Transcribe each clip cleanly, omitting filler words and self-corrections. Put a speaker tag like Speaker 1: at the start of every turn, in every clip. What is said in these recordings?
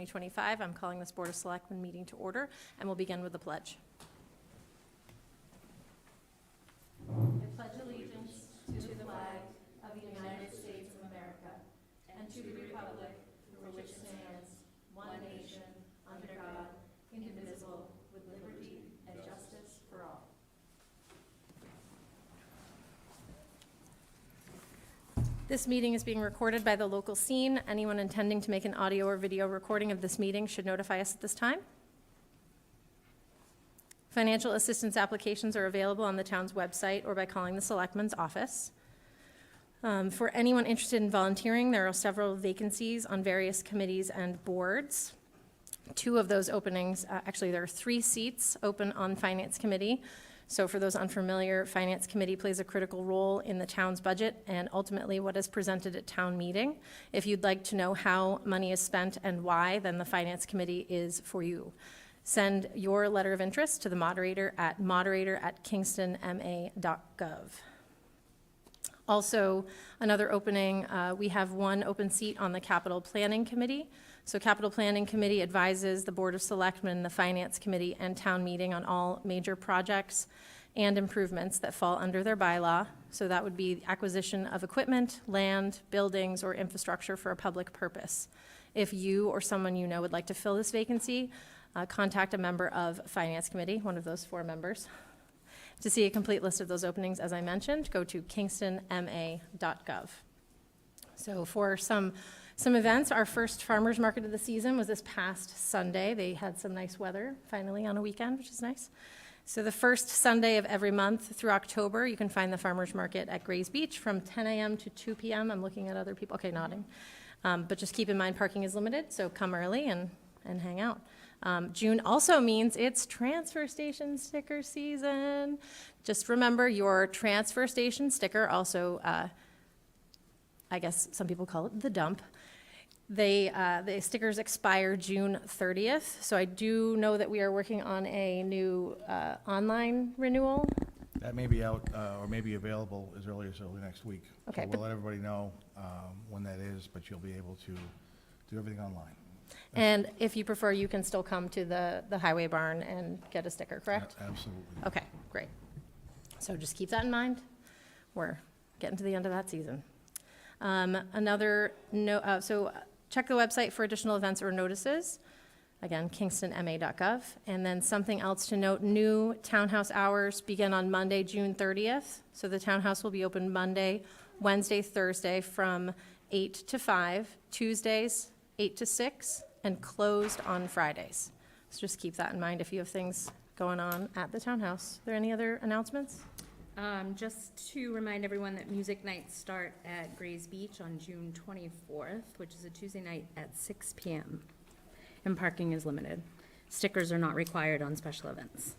Speaker 1: 2025. I'm calling this Board of Selectmen meeting to order, and we'll begin with the pledge. I pledge allegiance to the flag of the United States of America and to the republic for which it stands, one nation, under God, indivisible, with liberty and justice for all. This meeting is being recorded by the local scene. Anyone intending to make an audio or video recording of this meeting should notify us at this time. Financial assistance applications are available on the town's website or by calling the Selectmen's office. For anyone interested in volunteering, there are several vacancies on various committees and boards. Two of those openings, actually there are 3 seats open on Finance Committee. So for those unfamiliar, Finance Committee plays a critical role in the town's budget and ultimately what is presented at town meeting. If you'd like to know how money is spent and why, then the Finance Committee is for you. Send your letter of interest to the moderator at kingstonma.gov. Also, another opening, we have 1 open seat on the Capital Planning Committee. So Capital Planning Committee advises the Board of Selectmen, the Finance Committee, and town meeting on all major projects and improvements that fall under their bylaw. So that would be acquisition of equipment, land, buildings, or infrastructure for a public purpose. If you or someone you know would like to fill this vacancy, contact a member of Finance Committee, one of those 4 members. To see a complete list of those openings, as I mentioned, go to kingstonma.gov. So for some events, our first farmers market of the season was this past Sunday. They had some nice weather finally on a weekend, which is nice. So the first Sunday of every month through October, you can find the farmers market at Grays Beach from 10 a.m. to 2 p.m. I'm looking at other people, okay, nodding. But just keep in mind parking is limited, so come early and hang out. June also means it's transfer station sticker season. Just remember your transfer station sticker, also, I guess some people call it the dump. The stickers expire June 30th, so I do know that we are working on a new online renewal.
Speaker 2: That may be out or may be available as early as early next week.
Speaker 1: Okay,
Speaker 2: So we'll let everybody know when that is, but you'll be able to do everything online.
Speaker 1: And if you prefer, you can still come to the highway barn and get a sticker, correct?
Speaker 2: Absolutely.
Speaker 1: Okay, great. So just keep that in mind. We're getting to the end of that season. So check the website for additional events or notices. Again, kingstonma.gov. And then something else to note, new townhouse hours begin on Monday, June 30th. So the townhouse will be open Monday, Wednesday, Thursday from 8 to 5, Tuesdays 8 to 6, and closed on Fridays. So just keep that in mind if you have things going on at the townhouse. Are there any other announcements?
Speaker 3: Just to remind everyone that music nights start at Grays Beach on June 24th, which is a Tuesday night at 6 p.m. And parking is limited. Stickers are not required on special events.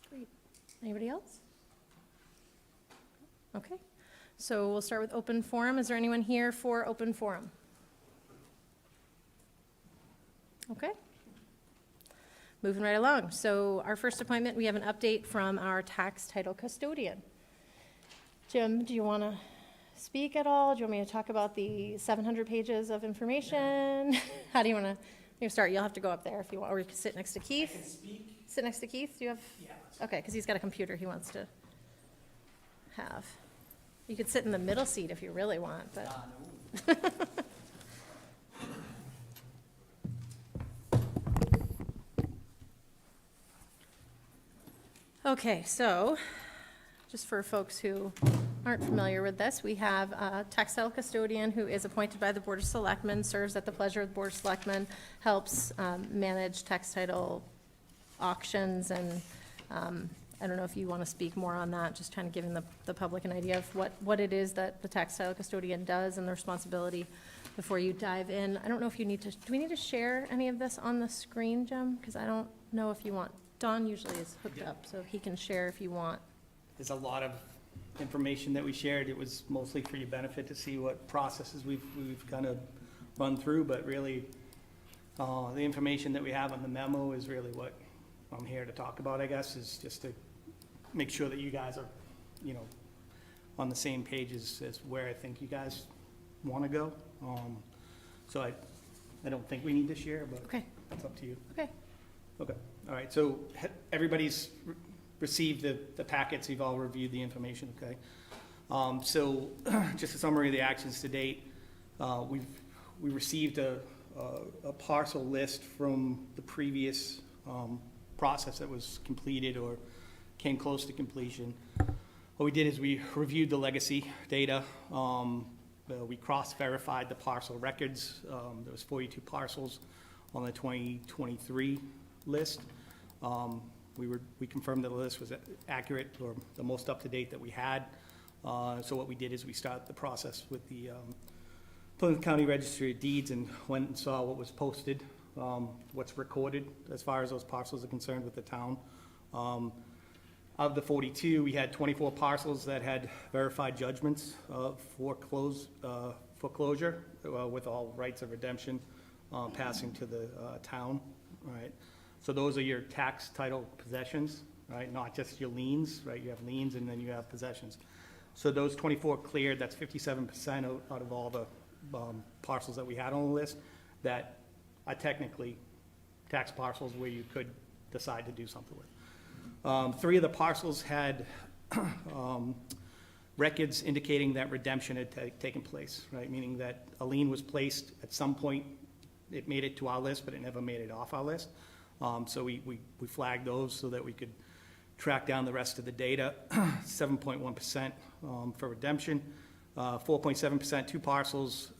Speaker 1: Great. Anybody else? Okay. So we'll start with open forum. Is there anyone here for open forum? Okay. Moving right along. So our first appointment, we have an update from our tax title custodian. Jim, do you want to speak at all? Do you want me to talk about the 700 pages of information? How do you want to start? You'll have to go up there if you want, or you can sit next to Keith.
Speaker 4: I can speak.
Speaker 1: Sit next to Keith? Do you have?
Speaker 4: Yeah.
Speaker 1: Okay, because he's got a computer he wants to have. You could sit in the middle seat if you really want, but.
Speaker 4: No.
Speaker 1: Okay, so just for folks who aren't familiar with this, we have a tax title custodian who is appointed by the Board of Selectmen, serves at the pleasure of the Board of Selectmen, helps manage tax title auctions, and I don't know if you want to speak more on that, just kind of giving the public an idea of what it is that the tax title custodian does and the responsibility before you dive in. I don't know if you need to, do we need to share any of this on the screen, Jim? Because I don't know if you want. Don usually is hooked up, so he can share if you want.
Speaker 4: There's a lot of information that we shared. It was mostly for your benefit to see what processes we've kind of run through, but really, the information that we have on the memo is really what I'm here to talk about, I guess, is just to make sure that you guys are, on the same page as where I think you guys want to go. So I don't think we need to share, but
Speaker 1: Okay,
Speaker 4: that's up to you.
Speaker 1: okay.
Speaker 4: Okay, all right, so everybody's received the packets, you've all reviewed the information, okay? So just a summary of the actions to date, we received a parcel list from the previous process that was completed or came close to completion. What we did is we reviewed the legacy data. We cross-verified the parcel records. There was 42 parcels on the 2023 list. We confirmed that the list was accurate or the most up-to-date that we had. So what we did is we started the process with the Plymouth County Registry of Deeds and went and saw what was posted, what's recorded as far as those parcels are concerned with the town. Of the 42, we had 24 parcels that had verified judgments of foreclosure with all rights of redemption passing to the town, right? So those are your tax title possessions, right? Not just your liens, right? You have liens and then you have possessions. So those 24 cleared, that's 57% out of all the parcels that we had on the list that are technically tax parcels where you could decide to do something with. 3 of the parcels had records indicating that redemption had taken place, right? Meaning that a lien was placed at some point, it made it to our list, but it never made it off our list. So we flagged those so that we could track down the rest of the data. 7.1% for redemption. 4.7%, 2 parcels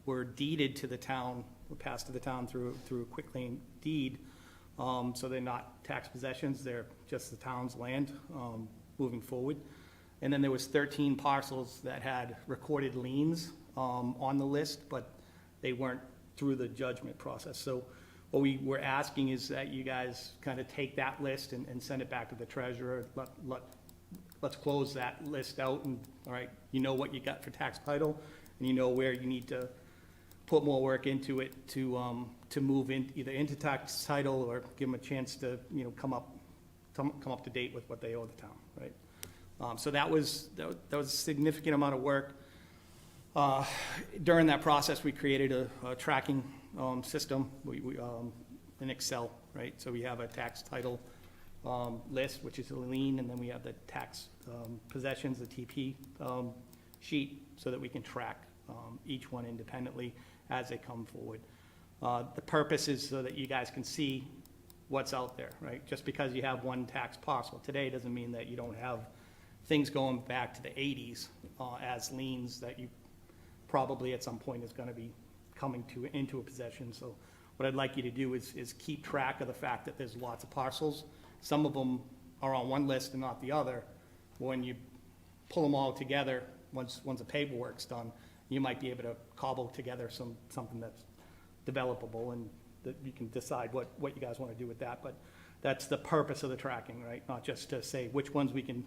Speaker 4: were deeded to the town, were passed to the town through a quitclaim deed. So they're not tax possessions, they're just the town's land moving forward. And then there was 13 parcels that had recorded liens on the list, but they weren't through the judgment process. So what we were asking is that you guys kind of take that list and send it back to the treasurer. Let's close that list out and, all right, you know what you got for tax title, and you know where you need to put more work into it to move in, either into tax title or give them a chance to, you know, come up to date with what they owe the town, right? So that was a significant amount of work. During that process, we created a tracking system in Excel, right? So we have a tax title list, which is a lien, and then we have the tax possessions, the TP sheet, so that we can track each one independently as they come forward. The purpose is so that you guys can see what's out there, right? Just because you have one tax parcel today doesn't mean that you don't have things going back to the 80s as liens that you probably at some point is going to be coming into a possession. So what I'd like you to do is keep track of the fact that there's lots of parcels. Some of them are on one list and not the other. When you pull them all together, once the paperwork's done, you might be able to cobble together something that's developable, and that you can decide what you guys want to do with that. But that's the purpose of the tracking, right? Not just to say which ones we can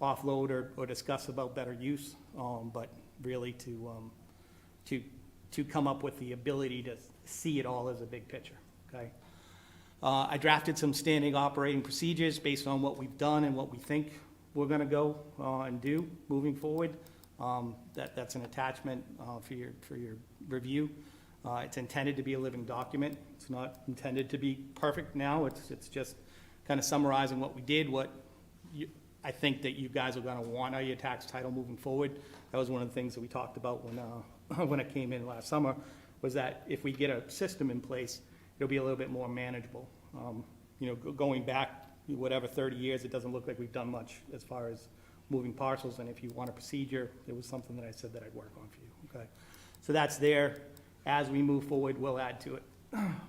Speaker 4: offload or discuss about better use, but really to come up with the ability to see it all as a big picture, okay? I drafted some standing operating procedures based on what we've done and what we think we're gonna go and do moving forward. That's an attachment for your review. It's intended to be a living document. It's not intended to be perfect now. It's just kind of summarizing what we did, I think that you guys are gonna want out of your tax title moving forward. That was one of the things that we talked about when I came in last summer, was that if we get a system in place, it'll be a little bit more manageable. You know, going back, whatever, 30 years, it doesn't look like we've done much as far as moving parcels, and if you want a procedure, it was something that I said that I'd work on for you, okay? So that's there. As we move forward, we'll add to it.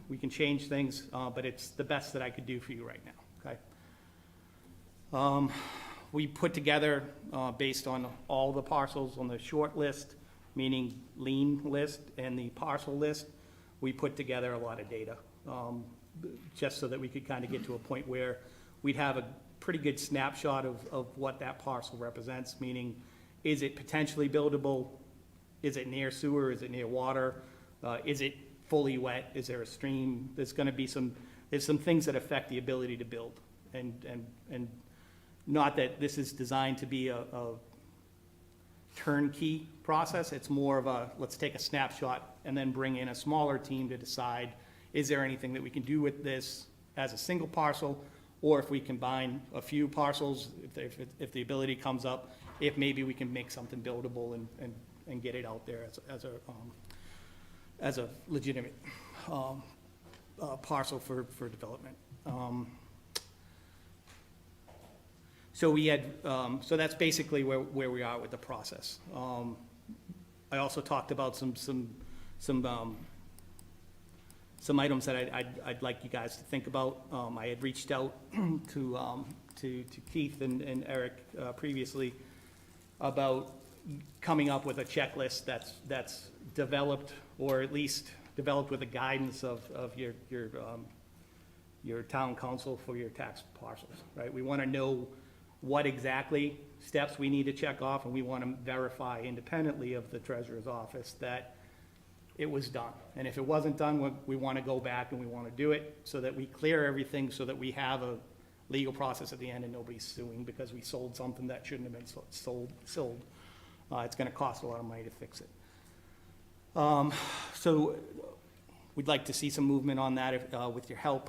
Speaker 4: We can change things, but it's the best that I could do for you right now, okay? We put together, based on all the parcels on the short list, meaning lien list and the parcel list, we put together a lot of data, just so that we could kind of get to a point where we'd have a pretty good snapshot of what that parcel represents, meaning, is it potentially buildable? Is it near sewer? Is it near water? Is it fully wet? Is there a stream? There's some things that affect the ability to build. And not that this is designed to be a turnkey process. It's more of a, let's take a snapshot and then bring in a smaller team to decide, is there anything that we can do with this as a single parcel? Or if we combine a few parcels, if the ability comes up, if maybe we can make something buildable and get it out there as a legitimate parcel for development. So we had, so that's basically where we are with the process. I also talked about some items that I'd like you guys to think about. I had reached out to Keith and Eric previously about coming up with a checklist that's developed, or at least developed with the guidance of your town council for your tax parcels, right? We want to know what exactly steps we need to check off, and we want to verify independently of the treasurer's office that it was done. And if it wasn't done, we want to go back and we want to do it so that we clear everything, so that we have a legal process at the end and nobody's suing because we sold something that shouldn't have been sold. It's going to cost a lot of money to fix it. So we'd like to see some movement on that with your help.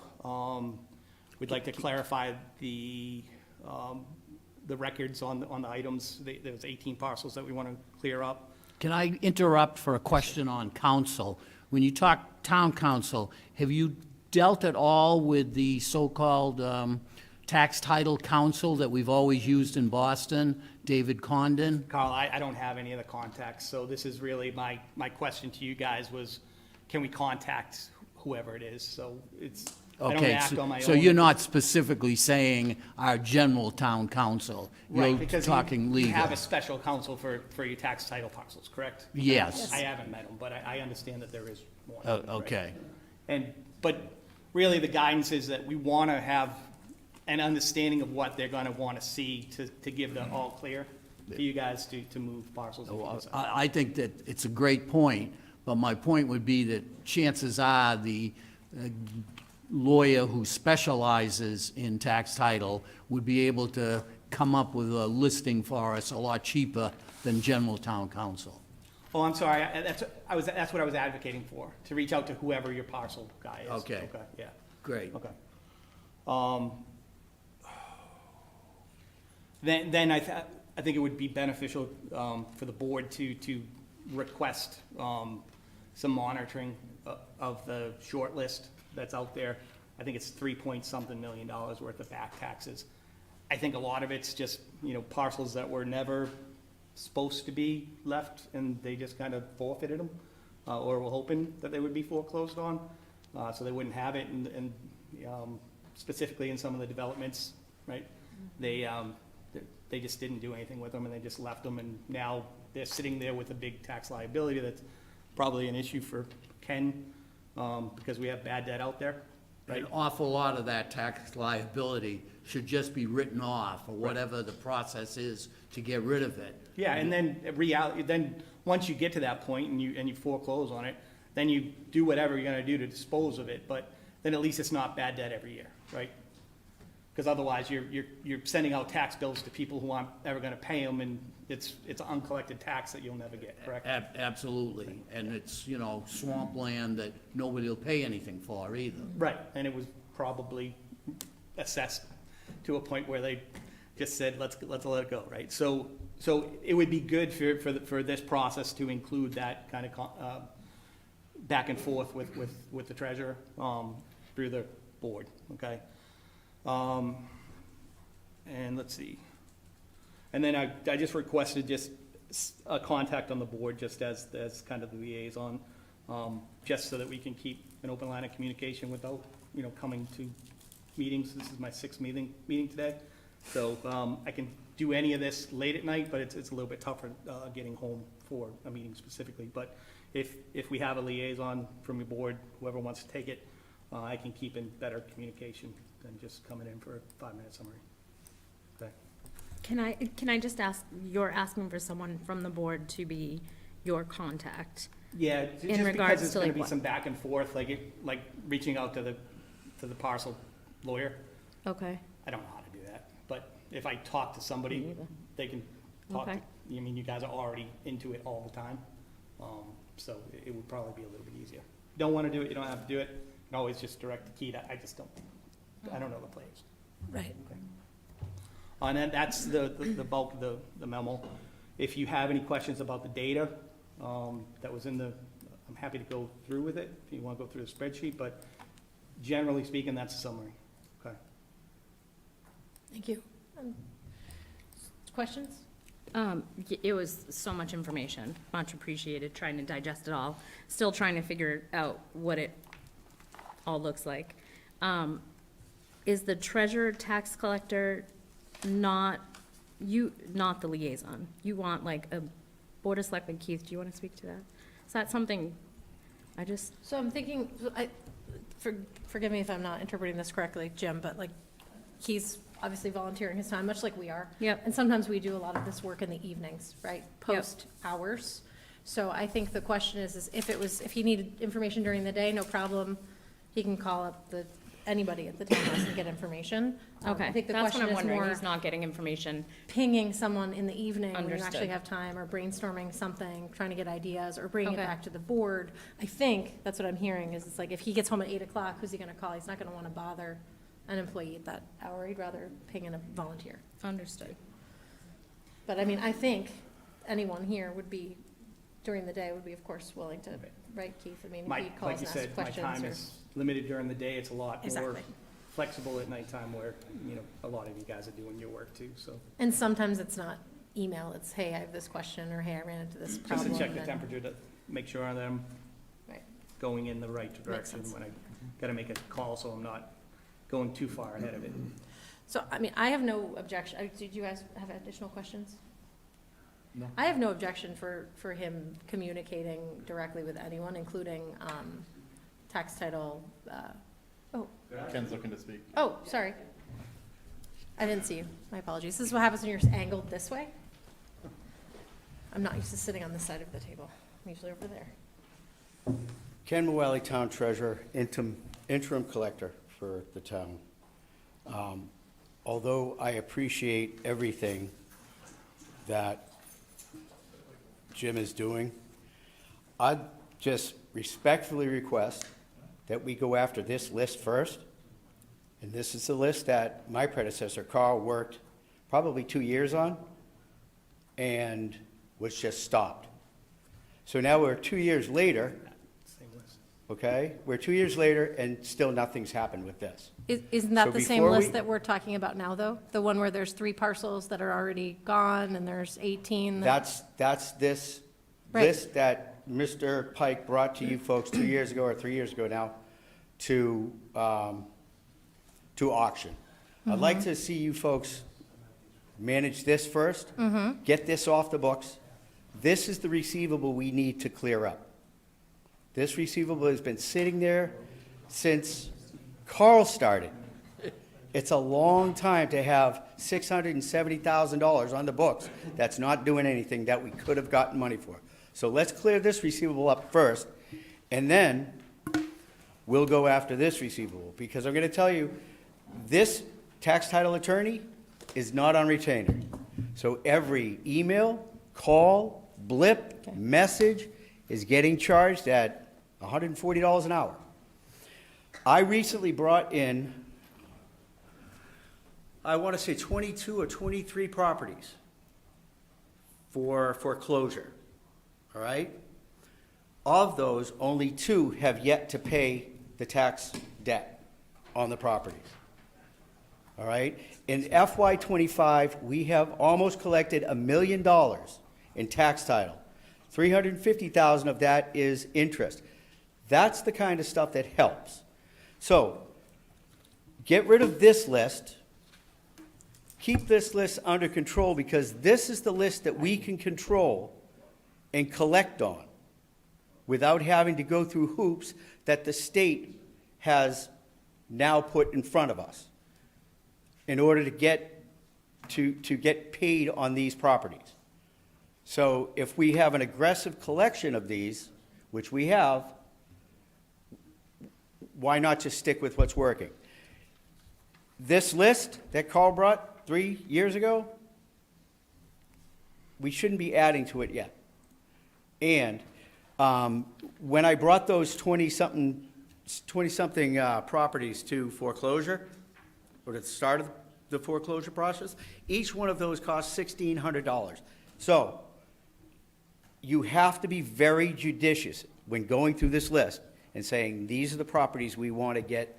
Speaker 4: We'd like to clarify the records on the items. There's 18 parcels that we want to clear up.
Speaker 5: Can I interrupt for a question on council? When you talk town council, have you dealt at all with the so-called tax title council that we've always used in Boston, David Condon?
Speaker 4: Carl, I don't have any of the contacts, so this is really my question to you guys was, can we contact whoever it is? So it's, I don't
Speaker 5: Okay,
Speaker 4: act on my own.
Speaker 5: so you're not specifically saying our general town council?
Speaker 4: Right,
Speaker 5: You're
Speaker 4: because
Speaker 5: talking
Speaker 4: you
Speaker 5: legal?
Speaker 4: have a special counsel for your tax title parcels, correct?
Speaker 5: Yes.
Speaker 4: I haven't met him, but I understand that there is one.
Speaker 5: Oh,
Speaker 4: right?
Speaker 5: okay.
Speaker 4: But really, the guidance is that we want to have an understanding of what they're going to want to see to give the all clear for you guys to move parcels. if you
Speaker 5: Well,
Speaker 4: decide.
Speaker 5: I think that it's a great point, but my point would be that chances are the lawyer who specializes in tax title would be able to come up with a listing for us a lot cheaper than general town council.
Speaker 4: Oh, I'm sorry, that's what I was advocating for, to reach out to whoever your parcel guy is.
Speaker 5: Okay.
Speaker 4: Okay, yeah,
Speaker 5: Great.
Speaker 4: okay. Then I think it would be beneficial for the board to request some monitoring of the short list that's out there. I think it's 3-point-something million worth of back taxes. I think a lot of it's just, parcels that were never supposed to be left, and they just kind of forfeited them, or were hoping that they would be foreclosed on, so they wouldn't have it, and specifically in some of the developments, right? They just didn't do anything with them, and they just left them, and now they're sitting there with a big tax liability that's probably an issue for Ken, because we have bad debt out there, right?
Speaker 5: An awful lot of that tax liability should just be written off, or whatever the process is to get rid of it.
Speaker 4: Yeah, and then once you get to that point and you foreclose on it, then you do whatever you're gonna do to dispose of it, but then at least it's not bad debt every year, right? Because otherwise, you're sending out tax bills to people who aren't ever gonna pay them, and it's uncollected tax that you'll never get, correct?
Speaker 5: Absolutely, and it's, swampland that nobody will pay anything for either.
Speaker 4: Right, and it was probably assessed to a point where they just said, let's let it go, right? So it would be good for this process to include that kind of back and forth with the treasurer through the board, okay? And let's see. And then I just requested just a contact on the board, just as kind of the liaison, just so that we can keep an open line of communication without, coming to meetings. This is my 6th meeting today. So, I can do any of this late at night, but it's a little bit tougher, getting home for a meeting specifically. But if we have a liaison from your board, whoever wants to take it, I can keep in better communication than just coming in for a 5-minute summary. Okay.
Speaker 3: Can I just ask, you're asking for someone from the board to be your contact?
Speaker 4: Yeah,
Speaker 3: In
Speaker 4: just
Speaker 3: regards
Speaker 4: because it's
Speaker 3: to,
Speaker 4: gonna
Speaker 3: like,
Speaker 4: be
Speaker 3: what?
Speaker 4: some back and forth, like reaching out to the parcel lawyer.
Speaker 3: Okay,
Speaker 4: I don't know how to do that, but if I talk to somebody,
Speaker 3: Me either.
Speaker 4: they can talk to
Speaker 3: Okay.
Speaker 4: I mean, you guys are already into it all the time. So it would probably be a little bit easier. Don't want to do it, you don't have to do it. You can always just direct the key. I just don't, I don't know the players.
Speaker 1: Right.
Speaker 4: And then that's the bulk of the memo. If you have any questions about the data that was in the, I'm happy to go through with it if you want to go through the spreadsheet, but generally speaking, that's a summary. Okay.
Speaker 1: Thank you. Questions?
Speaker 3: It was so much information, much appreciated, trying to digest it all, still trying to figure out what it all looks like. Is the treasurer tax collector not the liaison? You want like a Board of Selectmen, Keith, do you want to speak to that? Is that something,
Speaker 1: So I'm thinking, forgive me if I'm not interpreting this correctly, Jim, but like, he's obviously volunteering his time, much like we are.
Speaker 3: Yep.
Speaker 1: And sometimes we do a lot of this work in the evenings, right? Post hours. So I think the question is if he needed information during the day, no problem. He can call up anybody at the townhouse and get information.
Speaker 3: okay,
Speaker 1: I think the
Speaker 3: that's what
Speaker 1: question
Speaker 3: I'm
Speaker 1: is
Speaker 3: wondering,
Speaker 1: more
Speaker 3: he's not getting information.
Speaker 1: pinging someone in the evening when you actually
Speaker 3: Understood.
Speaker 1: have time, or brainstorming something, trying to get ideas, or bringing it
Speaker 3: Okay.
Speaker 1: back to the board. I think that's what I'm hearing, is it's like, if he gets home at 8 o'clock, who's he gonna call? He's not gonna wanna bother an employee at that hour. He'd rather ping in a volunteer.
Speaker 3: Understood.
Speaker 1: But I mean, I think anyone here would be, during the day, would be of course willing to, right, Keith? I mean, if he
Speaker 4: Like
Speaker 1: calls
Speaker 4: you
Speaker 1: and asks
Speaker 4: said, my
Speaker 1: questions
Speaker 4: time
Speaker 1: or.
Speaker 4: is limited during the day. It's a lot more
Speaker 1: Exactly.
Speaker 4: flexible at nighttime where, you know, a lot of you guys are doing your work too, so.
Speaker 1: And sometimes it's not email, it's, hey, I have this question, or hey, I ran into this
Speaker 4: Just
Speaker 1: problem.
Speaker 4: to check the
Speaker 1: and-
Speaker 4: temperature to make sure that I'm
Speaker 1: Right.
Speaker 4: going in the right direction
Speaker 1: sense.
Speaker 4: when I gotta make a call, so I'm not going too far ahead of it.
Speaker 1: So, I mean, I have no objection. Did you guys have additional questions?
Speaker 2: No.
Speaker 1: I have no objection for him communicating directly with anyone, including tax title.
Speaker 6: Ken's looking to speak.
Speaker 1: Oh, sorry. I didn't see you. My apologies. This is what happens when you're angled this way. I'm not used to sitting on this side of the table. I'm usually over there.
Speaker 7: Ken Mullally, Town Treasurer, interim collector for the town. Although I appreciate everything that Jim is doing, I'd just respectfully request that we go after this list first. And this is the list that my predecessor, Carl, worked probably 2 years on and was just stopped. So now we're 2 years later,
Speaker 4: Same list.
Speaker 7: okay? We're 2 years later and still nothing's happened with this.
Speaker 1: Isn't that
Speaker 7: So
Speaker 1: the same
Speaker 7: before
Speaker 1: list
Speaker 7: we-
Speaker 1: that we're talking about now, though? The one where there's 3 parcels that are already gone, and there's 18 that.
Speaker 7: That's this
Speaker 1: Right.
Speaker 7: list that Mr. Pike brought to you folks 2 years ago or 3 years ago now to auction. I'd like to see you folks manage this first. Get this off the books. This is the receivable we need to clear up. This receivable has been sitting there since Carl started. It's a long time to have $670,000 on the books that's not doing anything that we could have gotten money for. So let's clear this receivable up first, and then we'll go after this receivable. Because I'm going to tell you, this tax title attorney is not on retainer. So every email, call, blip, message is getting charged at $140 an hour. I recently brought in, I want to say 22 or 23 properties for foreclosure, all right? Of those, only 2 have yet to pay the tax debt on the properties, all right? In FY '25, we have almost collected $1 million in tax title. $350,000 of that is interest. That's the kind of stuff that helps. So, get rid of this list. Keep this list under control, because this is the list that we can control and collect on without having to go through hoops that the state has now put in front of us in order to get paid on these properties. So if we have an aggressive collection of these, which we have, why not just stick with what's working? This list that Carl brought 3 years ago, we shouldn't be adding to it yet. And when I brought those 20-something properties to foreclosure, or to the start of the foreclosure process, each one of those cost $1,600. So you have to be very judicious when going through this list and saying, these are the properties we want to get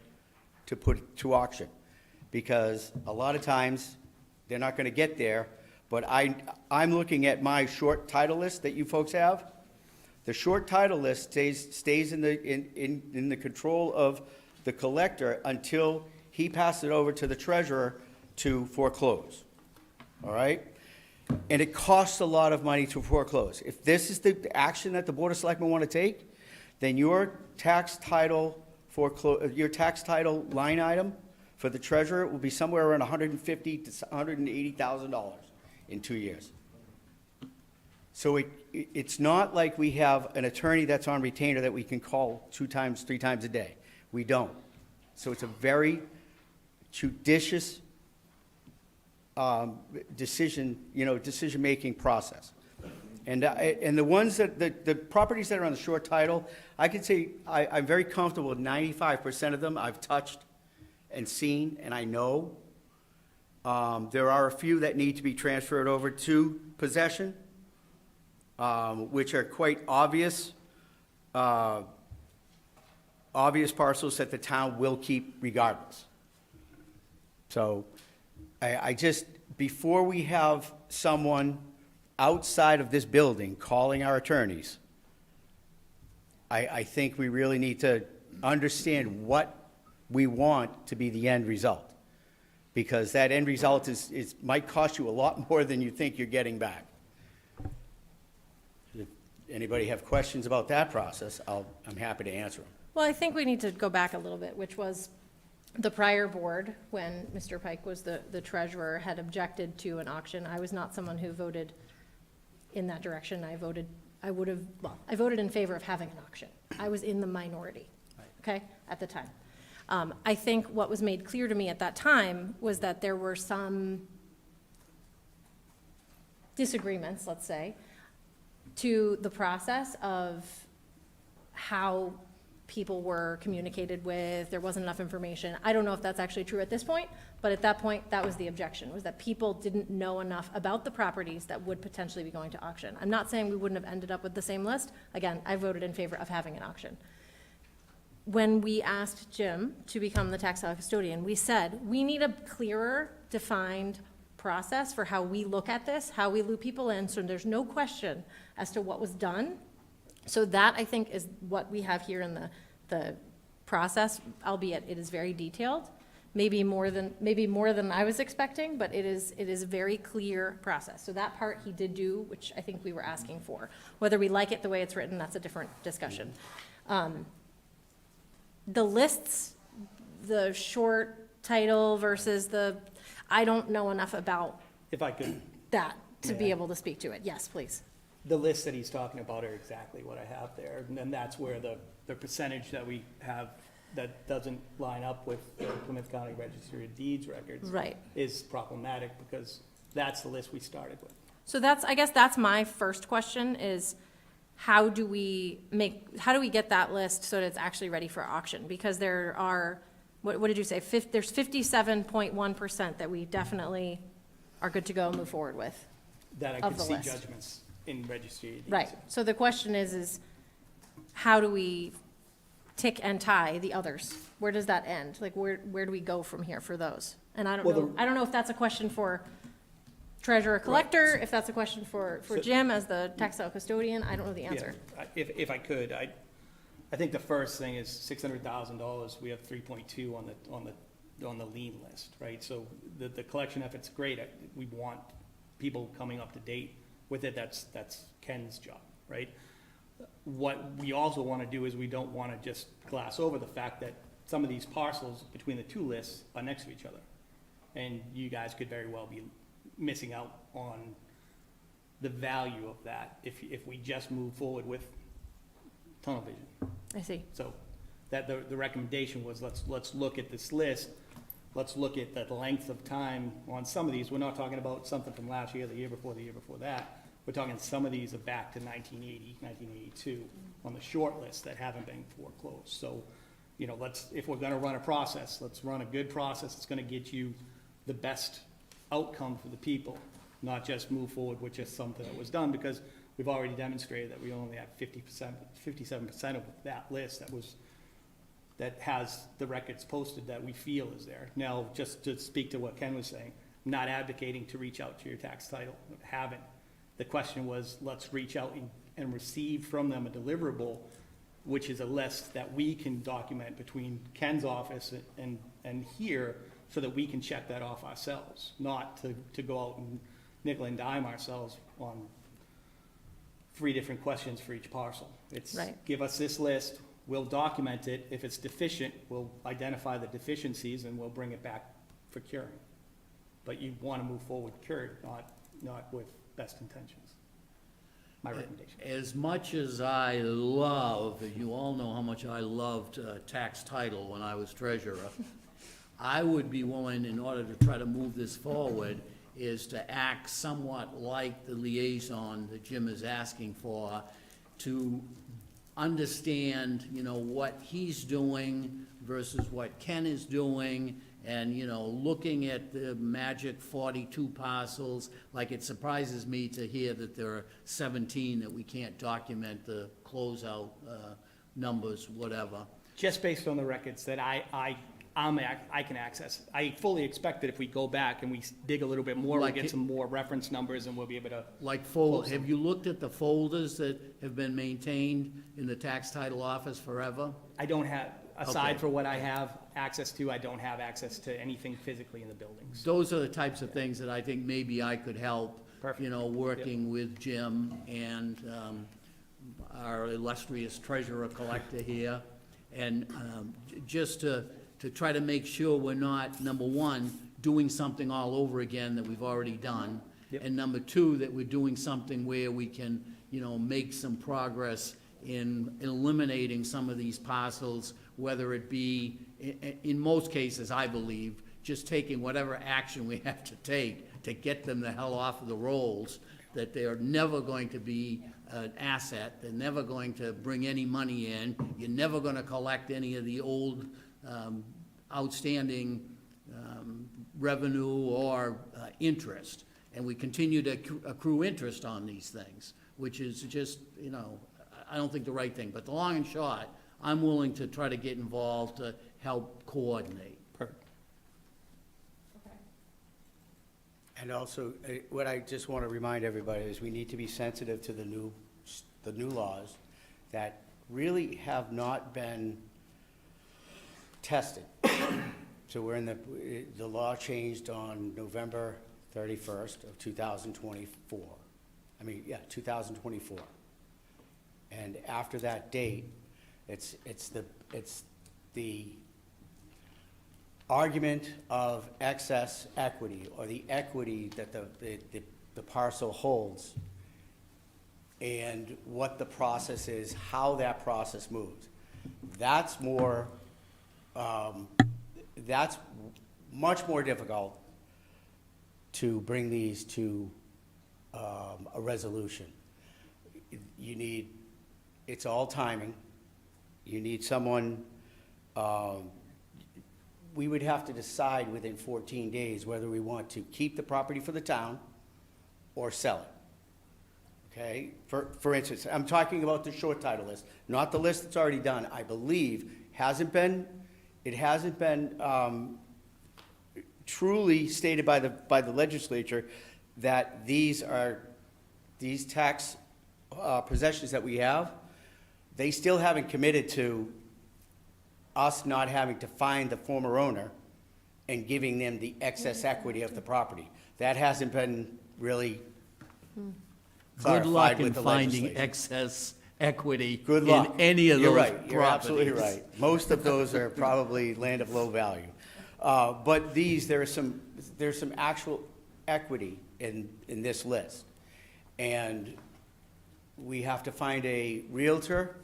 Speaker 7: to put to auction. Because a lot of times, they're not going to get there. But I'm looking at my short title list that you folks have. The short title list stays in the control of the collector until he passes it over to the treasurer to foreclose. All right? And it costs a lot of money to foreclose. If this is the action that the Board of Selectmen want to take, then your tax title line item for the treasurer will be somewhere around $150,000 to $180,000 in 2 years. So it's not like we have an attorney that's on retainer that we can call 2 times, 3 times a day. We don't. So it's a very judicious decision-making process. And the ones the properties that are on the short title, I can say I'm very comfortable with 95% of them I've touched and seen, and I know. There are a few that need to be transferred over to possession, which are quite obvious parcels that the town will keep regardless. So I just, before we have someone outside of this building calling our attorneys, I think we really need to understand what we want to be the end result. Because that end result might cost you a lot more than you think you're getting back. If anybody have questions about that process, I'm happy to answer them.
Speaker 1: Well, I think we need to go back a little bit, which was the prior board, when Mr. Pike was the treasurer, had objected to an auction. I was not someone who voted in that direction. I voted in favor of having an auction. I was in the minority, okay, at the time. I think what was made clear to me at that time was that there were some disagreements, let's say, to the process of how people were communicated with. There wasn't enough information. I don't know if that's actually true at this point, but at that point, that was the objection, was that people didn't know enough about the properties that would potentially be going to auction. I'm not saying we wouldn't have ended up with the same list. Again, I voted in favor of having an auction. When we asked Jim to become the tax title custodian, we said, we need a clearer, defined process for how we look at this, how we loop people in, so there's no question as to what was done. So that, I think, is what we have here in the process, albeit it is very detailed, maybe more than I was expecting, but it is a very clear process. So that part he did do, which I think we were asking for. Whether we like it the way it's written, that's a different discussion. The lists, the short title versus I don't know enough about
Speaker 4: If I could,
Speaker 1: that to be
Speaker 4: Yeah.
Speaker 1: able to speak to it. Yes, please.
Speaker 4: the lists that he's talking about are exactly what I have there, and then that's where the percentage that we have that doesn't line up with the Plymouth County Registry of Deeds records
Speaker 1: Right.
Speaker 4: is problematic, because that's the list we started with.
Speaker 1: So I guess that's my first question is, how do we get that list so that it's actually ready for auction? Because there are, what did you say? There's 57.1% that we definitely are good to go and move forward with.
Speaker 4: That I
Speaker 1: Of
Speaker 4: could
Speaker 1: the
Speaker 4: see
Speaker 1: list.
Speaker 4: judgments in Registry of Deeds.
Speaker 1: Right. So the question is how do we tick and tie the others? Where does that end? Like, where do we go from here for those? And I don't know if that's a question for treasurer collector, if that's a question for Jim as the tax title custodian. I don't know the answer.
Speaker 4: Yeah, if I could, I think the first thing is $600,000, we have 3.2 on the lien list, right? So the collection effort's great. We want people coming up to date with it. That's Ken's job, right? What we also want to do is we don't want to just glass over the fact that some of these parcels between the two lists are next to each other. And you guys could very well be missing out on the value of that if we just move forward with tunnel vision.
Speaker 1: I see.
Speaker 4: So that the recommendation was, let's look at this list. Let's look at the length of time on some of these. We're not talking about something from last year, the year before that. we're talking some of these are back to 1980, 1982 on the short list that haven't been foreclosed. So, you know, if we're gonna run a process, let's run a good process. It's gonna get you the best outcome for the people, not just move forward with just something that was done, because we've already demonstrated that we only have 57% of that list that has the records posted that we feel is there. Now, just to speak to what Ken was saying, I'm not advocating to reach out to your tax title, haven't. The question was, let's reach out and receive from them a deliverable, which is a list that we can document between Ken's office and here, so that we can check that off ourselves, not to go out and nickel and dime ourselves on 3 different questions for each parcel. It's,
Speaker 1: Right.
Speaker 4: give us this list, we'll document it. If it's deficient, we'll identify the deficiencies and we'll bring it back for curing. But you want to move forward cured, not with best intentions. My recommendation.
Speaker 5: As much as I love, you all know how much I loved tax title when I was treasurer, I would be willing, in order to try to move this forward, is to act somewhat like the liaison that Jim is asking for, to understand, you know, what he's doing versus what Ken is doing, and, you know, looking at the magic 42 parcels. Like, it surprises me to hear that there are 17 that we can't document the closeout numbers, whatever.
Speaker 4: Just based on the records that I can access. I fully expect that if we go back and we dig a little bit more, we'll
Speaker 5: Like
Speaker 4: get
Speaker 5: it-
Speaker 4: some more reference numbers and we'll be able to.
Speaker 5: Like
Speaker 4: Close
Speaker 5: have you looked at the folders that have been maintained in the tax title office forever?
Speaker 4: I don't have,
Speaker 5: Okay.
Speaker 4: aside for what I have access to, I don't have access to anything physically in the buildings.
Speaker 5: Those are the types of things that I think maybe I could help,
Speaker 4: Perfect.
Speaker 5: you know, working with Jim and our illustrious treasurer collector here. And just to try to make sure we're not, number one, doing something all over again that we've already done.
Speaker 4: Yep.
Speaker 5: And number two, that we're doing something where we can, you know, make some progress in eliminating some of these parcels, whether it be, in most cases, I believe, just taking whatever action we have to take to get them the hell off of the rolls, that they're never going to be an asset, they're never going to bring any money in, you're never gonna collect any of the old outstanding revenue or interest. And we continue to accrue interest on these things, which is just, you know, I don't think the right thing. But the long and short, I'm willing to try to get involved to help coordinate.
Speaker 4: Perfect.
Speaker 7: And also, what I just want to remind everybody is we need to be sensitive to the new laws that really have not been tested. So we're in the law changed on November 31st of 2024. 2024. And after that date, it's the argument of excess equity, or the equity that the parcel holds, and what the process is, how that process moves. That's more, that's much more difficult to bring these to a resolution. You need, it's all timing. You need someone, we would have to decide within 14 days whether we want to keep the property for the town or sell it. Okay? For instance, I'm talking about the short title list, not the list that's already done. I believe it hasn't been truly stated by the legislature that these tax possessions that we have, they still haven't committed to us not having to find the former owner and giving them the excess equity of the property. That hasn't been really
Speaker 5: Good luck
Speaker 7: clarified
Speaker 5: in
Speaker 7: with the
Speaker 5: finding
Speaker 7: legislature.
Speaker 5: excess equity
Speaker 7: Good luck.
Speaker 5: in any of those
Speaker 7: You're
Speaker 5: properties.
Speaker 7: right, you're absolutely right. Most of those are probably land of low value. But there's some actual equity in this list. And we have to find a realtor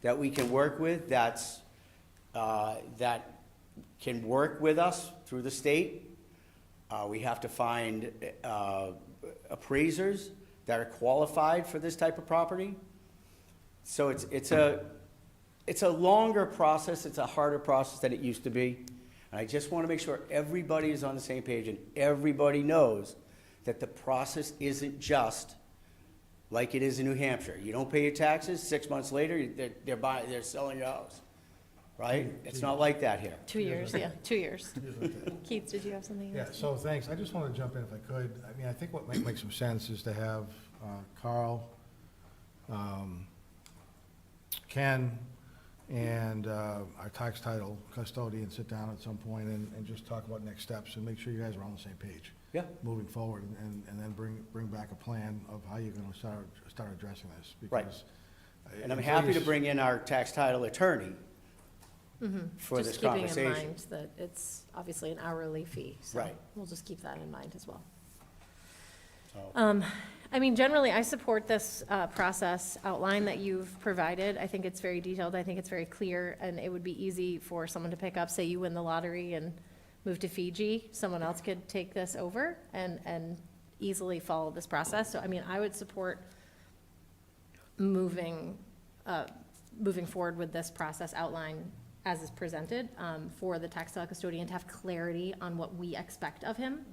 Speaker 7: that we can work with that can work with us through the state. We have to find appraisers that are qualified for this type of property. So it's a longer process, it's a harder process than it used to be. And I just want to make sure everybody is on the same page and everybody knows that the process isn't just like it is in New Hampshire. You don't pay your taxes, 6 months later, they're selling your house, right? It's not like that here.
Speaker 1: 2 years, yeah, 2 years. Keith, did you have something
Speaker 2: Yeah,
Speaker 1: else?
Speaker 2: so thanks. I just want to jump in if I could. I mean, I think what might make some sense is to have Carl, Ken, and our tax title custodian sit down at some point and just talk about next steps and make sure you guys are on the same page.
Speaker 7: Yeah.
Speaker 2: Moving forward, and then bring back a plan of how you're gonna start addressing this.
Speaker 7: Right.
Speaker 2: Because,
Speaker 7: And I'm
Speaker 2: until
Speaker 7: happy
Speaker 2: you
Speaker 7: to
Speaker 2: s-
Speaker 7: bring in our tax title attorney for this
Speaker 1: Just keeping in
Speaker 7: conversation.
Speaker 1: mind that it's obviously an hourly fee, so
Speaker 7: Right.
Speaker 1: we'll just keep that in mind as well.
Speaker 7: So-
Speaker 1: I mean, generally, I support this process outline that you've provided. I think it's very detailed, I think it's very clear, and it would be easy for someone to pick up, say you win the lottery and move to Fiji, someone else could take this over and easily follow this process. So, I mean, I would support moving forward with this process outline as is presented, for the tax title custodian to have clarity on what we expect of him.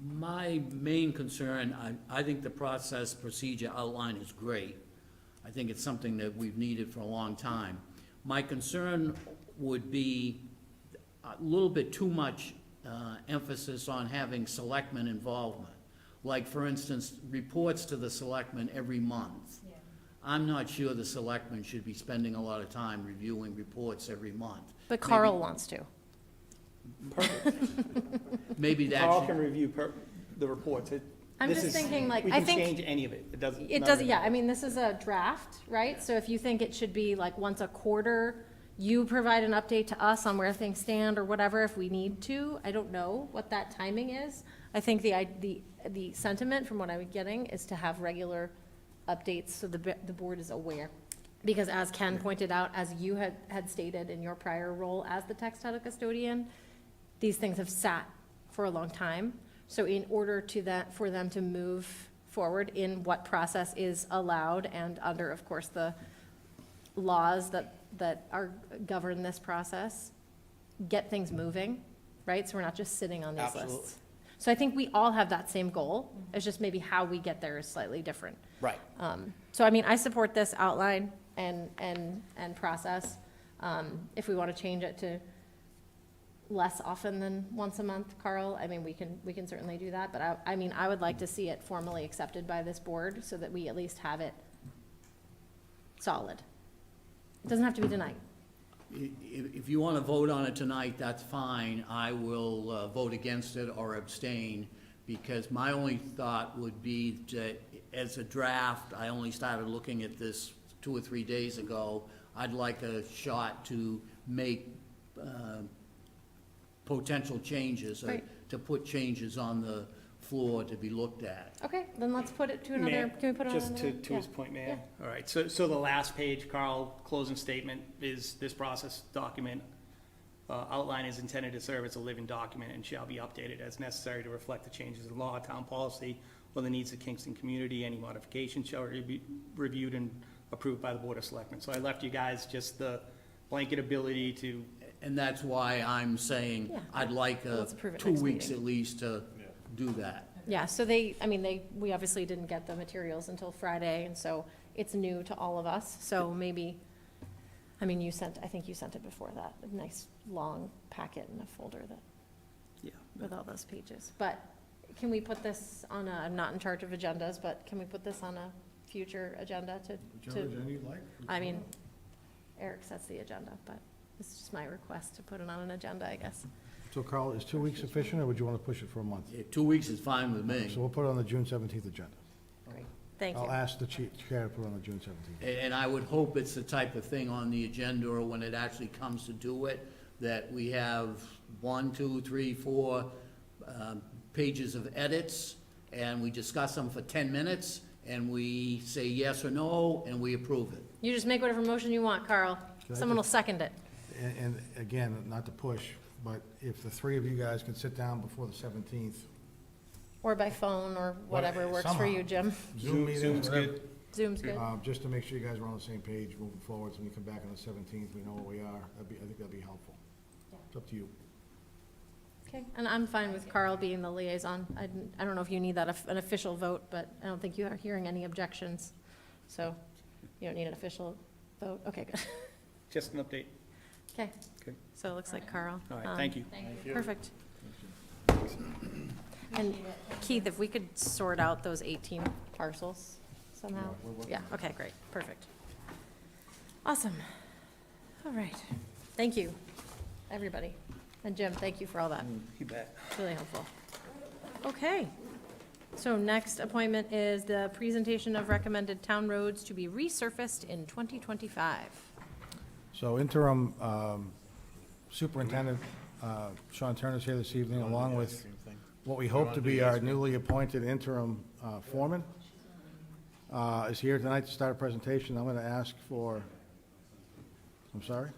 Speaker 5: My main concern, I think the process procedure outline is great. I think it's something that we've needed for a long time. My concern would be a little bit too much emphasis on having selectmen involvement. Like, for instance, reports to the selectmen every month. I'm not sure the selectmen should be spending a lot of time reviewing reports every month.
Speaker 1: But Carl wants to.
Speaker 5: Maybe that
Speaker 4: Carl
Speaker 5: should.
Speaker 4: can review the reports.
Speaker 1: I'm
Speaker 4: This
Speaker 1: just
Speaker 4: is-
Speaker 1: thinking, like,
Speaker 4: We
Speaker 1: I
Speaker 4: can
Speaker 1: think
Speaker 4: change any of it. It doesn't.
Speaker 1: it
Speaker 4: none
Speaker 1: doesn't,
Speaker 4: of
Speaker 1: yeah, I mean, this is a draft, right? So if you think it should be like once a quarter, you provide an update to us on where things stand or whatever if we need to. I don't know what that timing is. I think the sentiment from what I'm getting is to have regular updates so the board is aware. Because as Ken pointed out, as you had stated in your prior role as the tax title custodian, these things have sat for a long time. So in order for them to move forward in what process is allowed and under, of course, the laws that govern this process, get things moving, right? So we're not just sitting on these
Speaker 7: Absolutely.
Speaker 1: lists. So I think we all have that same goal. It's just maybe how we get there is slightly different.
Speaker 7: Right.
Speaker 1: So I mean, I support this outline and process. If we want to change it to less often than once a month, Carl, I mean, we can certainly do that, but I mean, I would like to see it formally accepted by this board so that we at least have it solid. It doesn't have to be tonight.
Speaker 5: If you want to vote on it tonight, that's fine. I will vote against it or abstain, because my only thought would be that as a draft, I only started looking at this 2 or 3 days ago. I'd like a shot to make potential changes, or
Speaker 1: Right.
Speaker 5: to put changes on the floor to be looked at.
Speaker 1: Okay, then let's put it to
Speaker 4: May I-
Speaker 1: another, can we put it on
Speaker 4: Just
Speaker 1: another?
Speaker 4: to his point, Mayor? All right, so the last page, Carl, closing statement, is this process document outline is intended to serve as a living document and shall be updated as necessary to reflect the changes in law, town policy, or the needs of Kingston community. Any modifications shall be reviewed and approved by the Board of Selectmen. So I left you guys just the blanket ability to,
Speaker 5: And that's why I'm saying
Speaker 1: Yeah.
Speaker 5: I'd like
Speaker 1: Let's approve it
Speaker 5: 2
Speaker 1: next
Speaker 5: weeks
Speaker 1: meeting.
Speaker 5: at least to do that.
Speaker 1: Yeah, so we obviously didn't get the materials until Friday, and so it's new to all of us, so maybe, I mean, I think you sent it before that, a nice, long packet in a folder that,
Speaker 4: yeah.
Speaker 1: with all those pages. But can we put this on I'm not in charge of agendas, but can we put this on a future agenda
Speaker 2: Whichever agenda you'd like.
Speaker 1: I mean, Eric sets the agenda, but this is just my request to put it on an agenda, I guess.
Speaker 2: So Carl, is 2 weeks sufficient, or would you want to push it for a month?
Speaker 5: 2 weeks is fine with me.
Speaker 2: So we'll put it on the June 17th agenda.
Speaker 1: Great, thank
Speaker 2: I'll
Speaker 1: you.
Speaker 2: ask the chair to put it on the June 17th.
Speaker 5: And I would hope it's the type of thing on the agenda, or when it actually comes to do it, that we have 1, 2, 3, 4 pages of edits, and we discuss them for 10 minutes, and we say yes or no, and we approve it.
Speaker 1: You just make whatever motion you want, Carl.
Speaker 2: Can I
Speaker 1: Someone will
Speaker 2: just-
Speaker 1: second it.
Speaker 2: And again, not to push, but if the three of you guys can sit down before the 17th
Speaker 1: Or by phone, or whatever works for
Speaker 2: somehow.
Speaker 1: you, Jim.
Speaker 2: Zoom meetings,
Speaker 4: Zoom's
Speaker 2: whatever.
Speaker 4: good.
Speaker 1: Zoom's good.
Speaker 2: Just to make sure you guys are on the same page moving forward, so when you come back on the 17th, we know where we are. I think that'd be helpful. It's up to you.
Speaker 1: Okay, and I'm fine with Carl being the liaison. I don't know if you need that, an official vote, but I don't think you are hearing any objections. So you don't need an official vote? Okay, good.
Speaker 4: Just an update.
Speaker 1: Okay.
Speaker 4: Okay.
Speaker 1: So it looks like Carl.
Speaker 4: All right, thank you.
Speaker 1: Perfect. And Keith, if we could sort out those 18 parcels somehow? Yeah, okay, great, perfect. Awesome. All right. Thank you, everybody. And Jim, thank you for all that.
Speaker 4: You bet.
Speaker 1: It's really helpful. Okay. So next appointment is the presentation of recommended town roads to be resurfaced in 2025.
Speaker 2: So interim Superintendent Sean Turner's here this evening, along with what we hope to be our newly appointed interim foreman. Is here tonight to start a presentation. I'm going to ask for, I'm sorry?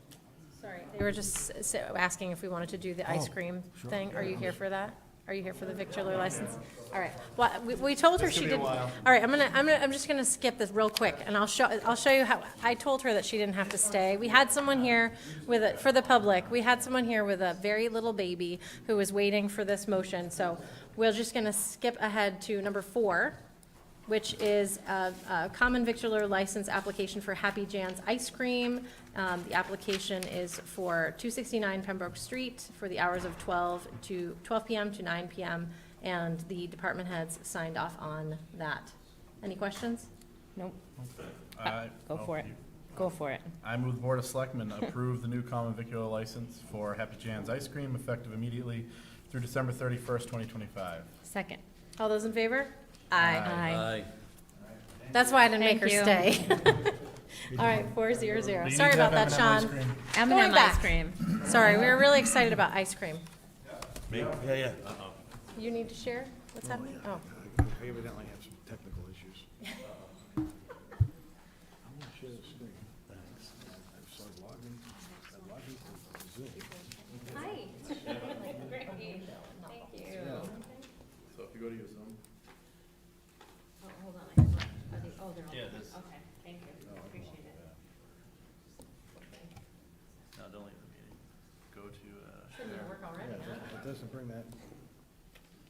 Speaker 1: Sorry. They were just asking if we wanted to do the ice
Speaker 2: Oh,
Speaker 1: cream
Speaker 2: sure.
Speaker 1: thing. Are you here for that? Are you here for the victular license? All right. Well, we told her she didn't. All right, I'm just gonna skip this real quick, and I'll show you how, I told her that she didn't have to stay. We had someone here with for the public, we had someone here with a very little baby who was waiting for this motion, so we're just gonna skip ahead to number 4, which is a common victular license application for Happy Jan's Ice Cream. The application is for 269 Pembroke Street for the hours of 12 p.m. to 9 p.m., and the department heads signed off on that. Any questions?
Speaker 3: Nope,
Speaker 6: I-
Speaker 3: go for it. Go for it.
Speaker 6: I move the Board of Selectmen approve the new common vicular license for Happy Jan's Ice Cream effective immediately through December 31st, 2025.
Speaker 3: Second.
Speaker 1: All those in favor?
Speaker 3: Aye.
Speaker 1: That's why I didn't make her
Speaker 3: Thank
Speaker 1: stay. All right, 4-0-0.
Speaker 6: But you
Speaker 1: Sorry
Speaker 6: need to
Speaker 1: about
Speaker 6: have
Speaker 1: that,
Speaker 6: M&M ice
Speaker 1: Sean.
Speaker 6: cream.
Speaker 3: M&M
Speaker 1: Going
Speaker 3: ice
Speaker 1: back.
Speaker 3: cream.
Speaker 1: Sorry, we were really excited about ice cream.
Speaker 6: Yeah.
Speaker 1: You need to share what's happening? Oh.
Speaker 2: I evidently have some technical issues. I want to share the screen. Thanks. So I logged into Zoom.
Speaker 3: Hi. Great. Thank you.
Speaker 6: So if you go to your Zoom.
Speaker 3: Oh, hold on. Oh, they're all.
Speaker 6: Yeah, this.
Speaker 3: Okay, thank you. Appreciate it.
Speaker 6: No, don't leave the meeting. Go to,
Speaker 1: Shouldn't work already, huh?
Speaker 2: It doesn't bring that,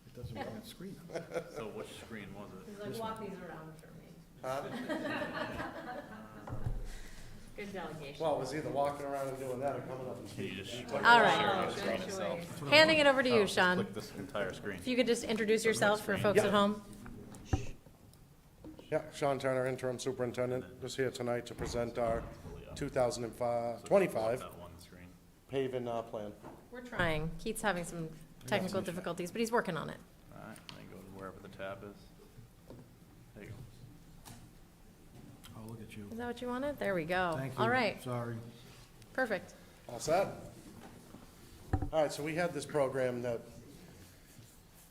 Speaker 2: it doesn't bring that screen up.
Speaker 6: so which screen was it?
Speaker 1: He's like, walk these around for me.
Speaker 3: Good delegation.
Speaker 8: Well, it was either walking around and doing that or coming up and
Speaker 6: Can you
Speaker 8: speaking.
Speaker 6: just click
Speaker 1: All
Speaker 6: the
Speaker 1: right.
Speaker 6: share on the screen itself?
Speaker 1: Handing it over to
Speaker 6: Oh,
Speaker 1: you,
Speaker 6: just
Speaker 1: Sean.
Speaker 6: Click this entire screen.
Speaker 1: If you could just introduce yourself for folks at home.
Speaker 8: Yeah, Sean Turner, interim superintendent, was here tonight to present our 2025
Speaker 6: That one screen.
Speaker 8: paving plan.
Speaker 1: We're trying. Keith's having some technical difficulties, but he's working on it.
Speaker 6: All right, then go to wherever the tab is. There you go.
Speaker 2: Oh, look at you.
Speaker 1: Is that what you wanted? There we go.
Speaker 2: Thank you.
Speaker 1: All right,
Speaker 2: Sorry.
Speaker 1: perfect.
Speaker 8: All set? All right, so we had this program that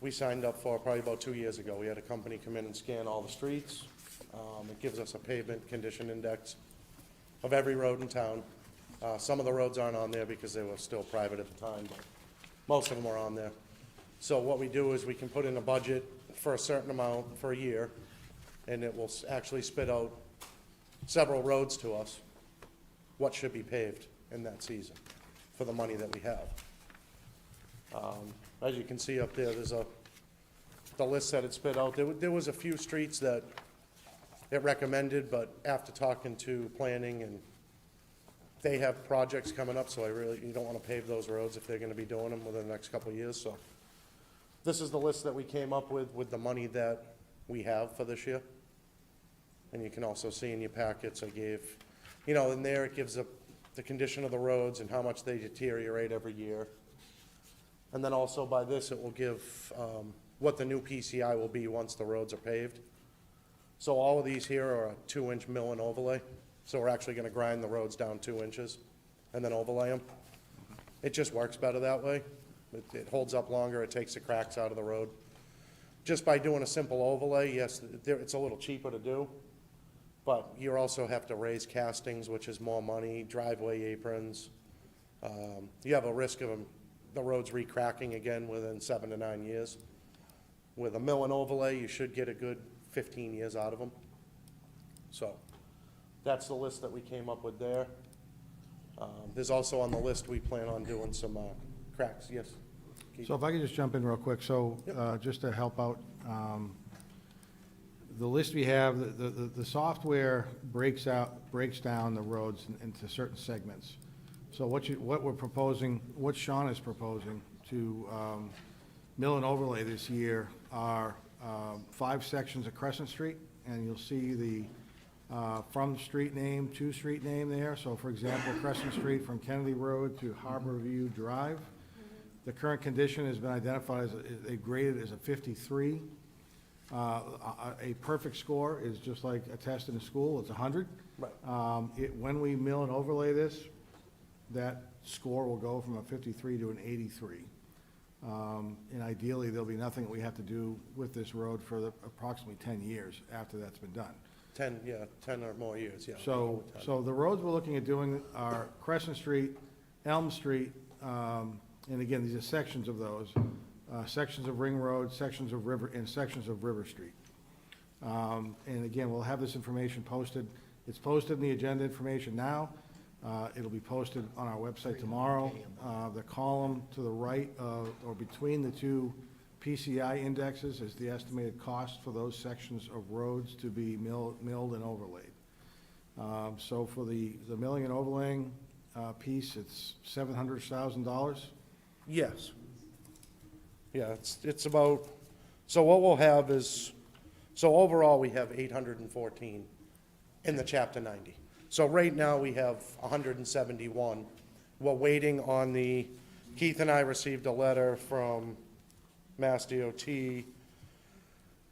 Speaker 8: we signed up for probably about 2 years ago. We had a company come in and scan all the streets. It gives us a pavement condition index of every road in town. Some of the roads aren't on there because they were still private at the time, but most of them are on there. So what we do is we can put in a budget for a certain amount for a year, and it will actually spit out several roads to us, what should be paved in that season for the money that we have. As you can see up there, there's the list that it spit out. There was a few streets that it recommended, but after talking to planning, and they have projects coming up, so you don't want to pave those roads if they're going to be doing them within the next couple of years, so. This is the list that we came up with the money that we have for this year. And you can also see in your packets, I gave, in there it gives the condition of the roads and how much they deteriorate every year. And then also by this, it will give what the new PCI will be once the roads are paved. So all of these here are a 2-inch mill and overlay. So we're actually gonna grind the roads down 2 inches and then overlay them. It just works better that way. It holds up longer, it takes the cracks out of the road. Just by doing a simple overlay, yes, it's a little cheaper to do, but you also have to raise castings, which is more money, driveway aprons. You have a risk of the roads re-cracking again within 7 to 9 years. With a mill and overlay, you should get a good 15 years out of them. So, that's the list that we came up with there. There's also on the list, we plan on doing some cracks, yes? Keith?
Speaker 2: So if I could just jump in real quick, so, just to help out, the list we have, the software breaks down the roads into certain segments. So what we're proposing, what Sean is proposing to, mill and overlay this year are, 5 sections of Crescent Street, and you'll see the, from street name to street name there. So for example, Crescent Street from Kennedy Road to Harbor View Drive. The current condition has been identified as, they graded as a 53. A perfect score is just like a test in a school, it's 100.
Speaker 8: Right.
Speaker 2: When we mill and overlay this, that score will go from a 53 to an 83. And ideally, there'll be nothing that we have to do with this road for approximately 10 years after that's been done.
Speaker 8: 10 or more years, yeah.
Speaker 2: So the roads we're looking at doing are Crescent Street, Elm Street, and again, these are sections of those, sections of Ring Road, sections of River, and sections of River Street. And again, we'll have this information posted. It's posted in the agenda information now. It'll be posted on our website tomorrow. The column to the right or between the two PCI indexes is the estimated cost for those sections of roads to be milled and overlaid. So for the milling and overlaying piece, it's $700,000.
Speaker 8: Yes. Yeah, it's about, so what we'll have is, so overall, we have 814 in the Chapter 90. So right now, we have 171. We're waiting on Keith and I received a letter from Mass DOT.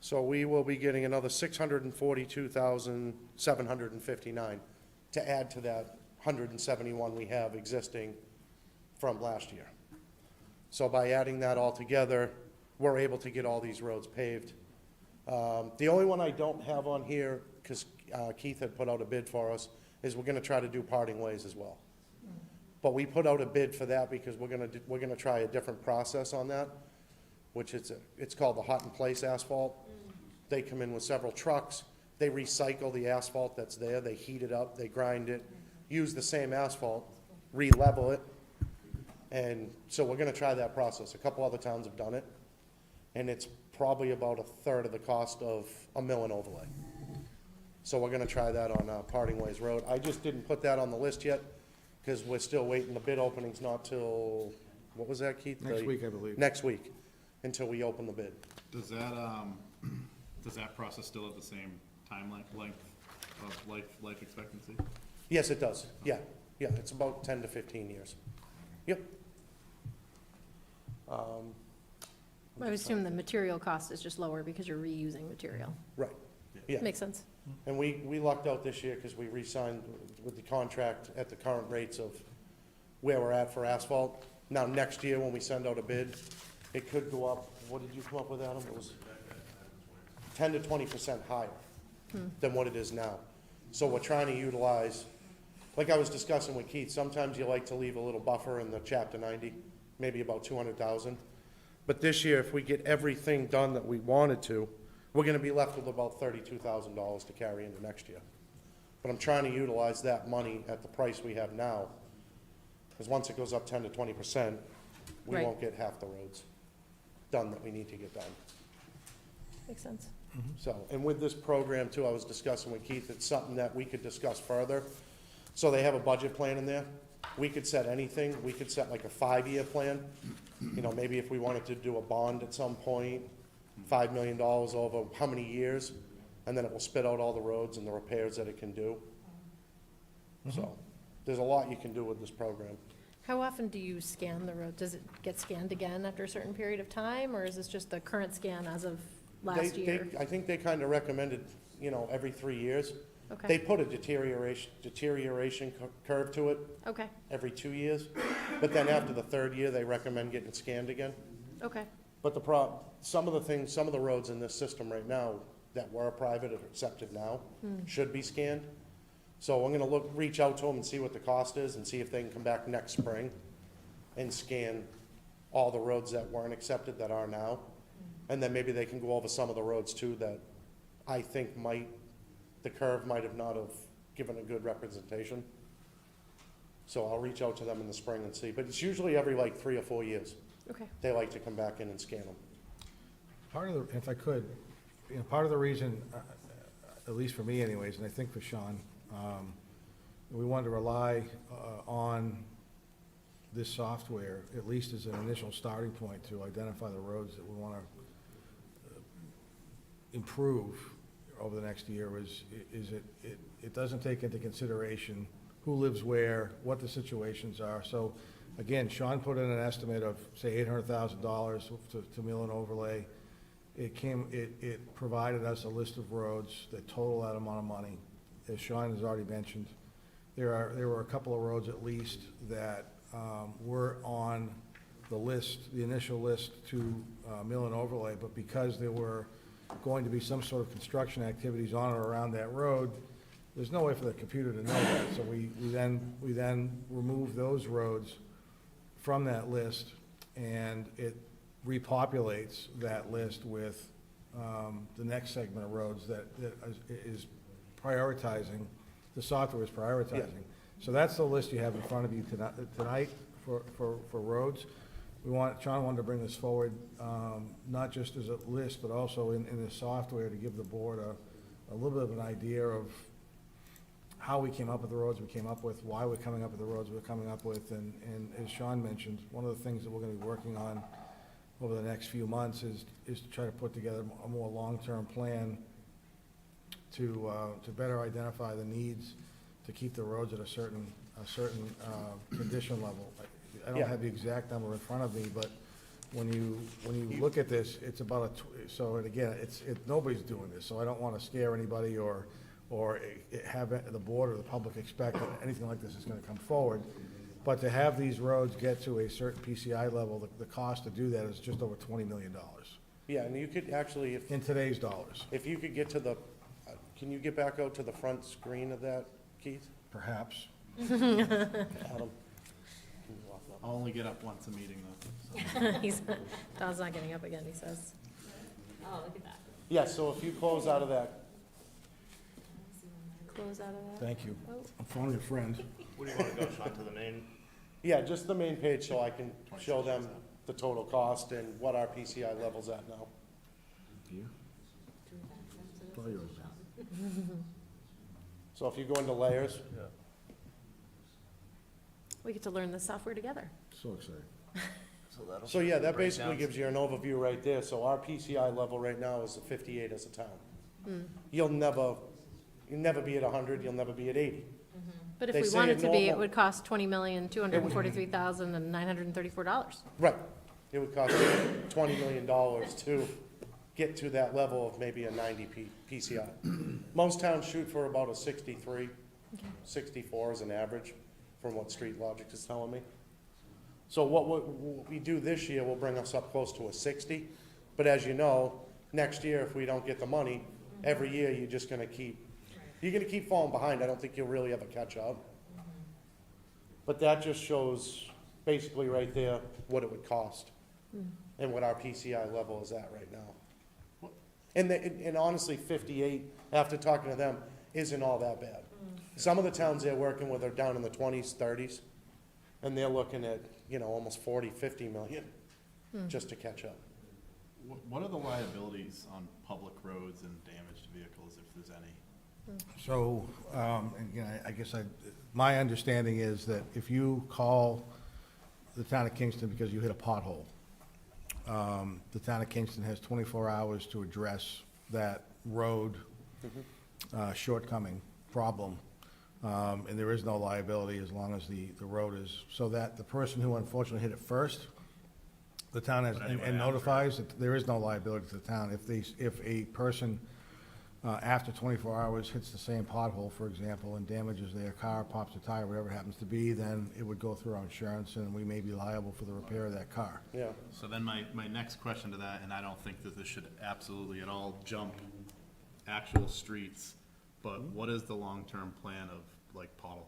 Speaker 8: So we will be getting another 642,759 to add to that 171 we have existing from last year. So by adding that all together, we're able to get all these roads paved. The only one I don't have on here, because Keith had put out a bid for us, is we're gonna try to do parting ways as well. But we put out a bid for that because we're gonna try a different process on that, which it's called the hot in place asphalt. They come in with several trucks, they recycle the asphalt that's there, they heat it up, they grind it, use the same asphalt, re-level it. And so we're gonna try that process. A couple other towns have done it, and it's probably about a third of the cost of a mill and overlay. So we're gonna try that on Parting Ways Road. I just didn't put that on the list yet, because we're still waiting. The bid opening's not till, what was that, Keith?
Speaker 2: Next week, I believe.
Speaker 8: Next week, until we open the bid.
Speaker 6: Does that process still have the same length of life expectancy?
Speaker 8: Yes, it does. Yeah, it's about 10 to 15 years. Yep.
Speaker 1: I would assume the material cost is just lower because you're reusing material.
Speaker 8: Right, yeah.
Speaker 1: Makes sense.
Speaker 8: And we lucked out this year because we re-signed with the contract at the current rates of where we're at for asphalt. Now, next year, when we send out a bid, it could go up, what did you come up with, Adam? It was 10 to 20% higher than what it is now. So we're trying to utilize, like I was discussing with Keith, sometimes you like to leave a little buffer in the Chapter 90, maybe about 200,000. But this year, if we get everything done that we wanted to, we're gonna be left with about $32,000 to carry into next year. But I'm trying to utilize that money at the price we have now, because once it goes up 10 to 20%, we
Speaker 1: Right.
Speaker 8: won't get half the roads done that we need to get done.
Speaker 1: Makes sense.
Speaker 8: So, and with this program too, I was discussing with Keith, it's something that we could discuss further. So they have a budget plan in there. We could set anything. We could set like a 5-year plan. You know, maybe if we wanted to do a bond at some point, $5 million over how many years, and then it will spit out all the roads and the repairs that it can do. So, there's a lot you can do with this program.
Speaker 1: How often do you scan the road? Does it get scanned again after a certain period of time, or is this just the current scan as of last year?
Speaker 8: I think they kind of recommended, every 3 years.
Speaker 1: Okay.
Speaker 8: They put a deterioration curve to it
Speaker 1: Okay,
Speaker 8: every 2 years, but then after the 3rd year, they recommend getting scanned again.
Speaker 1: okay,
Speaker 8: But some of the roads in this system right now that were private or accepted now should be scanned. So I'm gonna reach out to them and see what the cost is and see if they can come back next spring and scan all the roads that weren't accepted that are now. And then maybe they can go over some of the roads too that I think the curve might have not have given a good representation. So I'll reach out to them in the spring and see, but it's usually every like 3 or 4 years.
Speaker 1: Okay.
Speaker 8: They like to come back in and scan them.
Speaker 2: Part of the, if I could, part of the reason, at least for me anyways, and I think for Sean, we wanted to rely on this software, at least as an initial starting point, to identify the roads that we want to improve over the next year. It doesn't take into consideration who lives where, what the situations are. So again, Sean put in an estimate of, say, $800,000 to mill and overlay. It provided us a list of roads that total that amount of money. As Sean has already mentioned, there were a couple of roads at least that were on the list, the initial list to mill and overlay, but because there were going to be some sort of construction activities on or around that road, there's no way for the computer to know that. So we then removed those roads from that list, and it repopulates that list with the next segment of roads that is prioritizing, the software is prioritizing. So that's the list you have in front of you tonight for roads. Sean wanted to bring this forward, not just as a list, but also in the software to give the board a little bit of an idea of how we came up with the roads we came up with, why we're coming up with the roads we're coming up with, and as Sean mentioned, one of the things that we're gonna be working on over the next few months is to try to put together a more long-term plan to better identify the needs to keep the roads at a certain condition level. I don't
Speaker 8: Yeah.
Speaker 2: have the exact number in front of me, but when you look at this, it's about so, and again, nobody's doing this, so I don't wanna scare anybody or have the board or the public expect that anything like this is gonna come forward. But to have these roads get to a certain PCI level, the cost to do that is just over $20 million
Speaker 8: Yeah, and you could actually,
Speaker 2: in today's dollars,
Speaker 8: if you could get to the, can you get back out to the front screen of that, Keith?
Speaker 2: perhaps.
Speaker 8: Adam? Can you walk up?
Speaker 6: I'll only get up once a meeting though.
Speaker 1: Don's not getting up again, he says.
Speaker 3: Oh, look at that.
Speaker 8: Yeah, so if you close out of that,
Speaker 1: Close out of that.
Speaker 2: Thank you.
Speaker 1: Oh.
Speaker 2: I'm phoning a friend.
Speaker 9: What do you want to go, Sean, to the main?
Speaker 8: yeah, just the main page so I can show them the total cost and what our PCI level's at now. So if you go into layers,
Speaker 1: We get to learn this software together.
Speaker 2: So excited.
Speaker 8: so yeah, that basically gives you an overview right there. So our PCI level right now is a 58 as a town. You'll never be at 100, you'll never be at 80.
Speaker 1: But if
Speaker 8: They
Speaker 1: we
Speaker 8: say
Speaker 1: wanted
Speaker 8: it
Speaker 1: to be, it
Speaker 8: normal-
Speaker 1: would cost $20,243,934.
Speaker 8: Right. It would cost $20 million to get to that level of maybe a 90 PCI. Most towns shoot for about a 63, 64 as an average, from what Street Logic is telling me. So what we do this year will bring us up close to a 60, but as you know, next year, if we don't get the money, every year you're just gonna keep falling behind. I don't think you'll really ever catch up. But that just shows basically right there what it would cost and what our PCI level is at right now. And honestly, 58, after talking to them, isn't all that bad. Some of the towns they're working with are down in the 20s, 30s, and they're looking at, almost 40, 50 million just to catch up.
Speaker 6: What are the liabilities on public roads and damaged vehicles, if there's any?
Speaker 2: So, I guess my understanding is that if you call the town of Kingston because you hit a pothole, the town of Kingston has 24 hours to address that road shortcoming problem. And there is no liability as long as the road is, so that the person who unfortunately hit it first, the town has, and notifies that there is no liability to the town. If a person, after 24 hours hits the same pothole, for example, and damages their car, pops a tire, whatever it happens to be, then it would go through our insurance and we may be liable for the repair of that car.
Speaker 8: Yeah.
Speaker 6: So then my next question to that, and I don't think that this should absolutely at all jump actual streets, but what is the long-term plan of like pothole?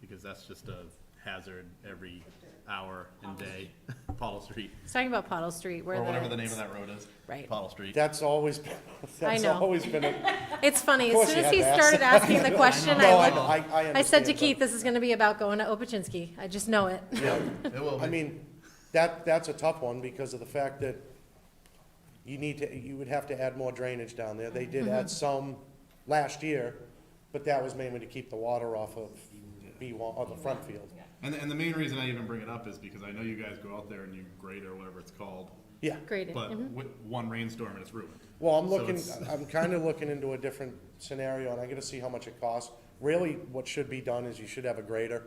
Speaker 6: Because that's just a hazard every hour and day, Pottle Street,
Speaker 1: It's talking about Pottle Street, where
Speaker 6: or whatever the name of that road is.
Speaker 1: Right.
Speaker 6: Pottle Street.
Speaker 8: That's always been, that's
Speaker 1: know.
Speaker 8: always been a,
Speaker 1: It's funny,
Speaker 8: Of
Speaker 1: as
Speaker 8: course
Speaker 1: soon
Speaker 8: you
Speaker 1: as
Speaker 8: had
Speaker 1: he
Speaker 8: to ask.
Speaker 1: started asking the question,
Speaker 8: no,
Speaker 1: I looked,
Speaker 8: I
Speaker 1: I said to
Speaker 8: understand,
Speaker 1: Keith, this is gonna be about going to Opachinski. I just know it.
Speaker 8: but, yeah.
Speaker 6: It will
Speaker 8: I
Speaker 6: be.
Speaker 8: mean, that's a tough one because of the fact that you would have to add more drainage down there. They did add some last year, but that was mainly to keep the water off of B1, or the front field.
Speaker 6: And the main reason I even bring it up is because I know you guys go out there and you grade or whatever it's called,
Speaker 8: Yeah,
Speaker 1: Great.
Speaker 6: but with one rainstorm and it's ruined.
Speaker 8: well, I'm
Speaker 6: So
Speaker 8: looking,
Speaker 6: it's-
Speaker 8: I'm kind of looking into a different scenario, and I gotta see how much it costs. Really, what should be done is you should have a grader.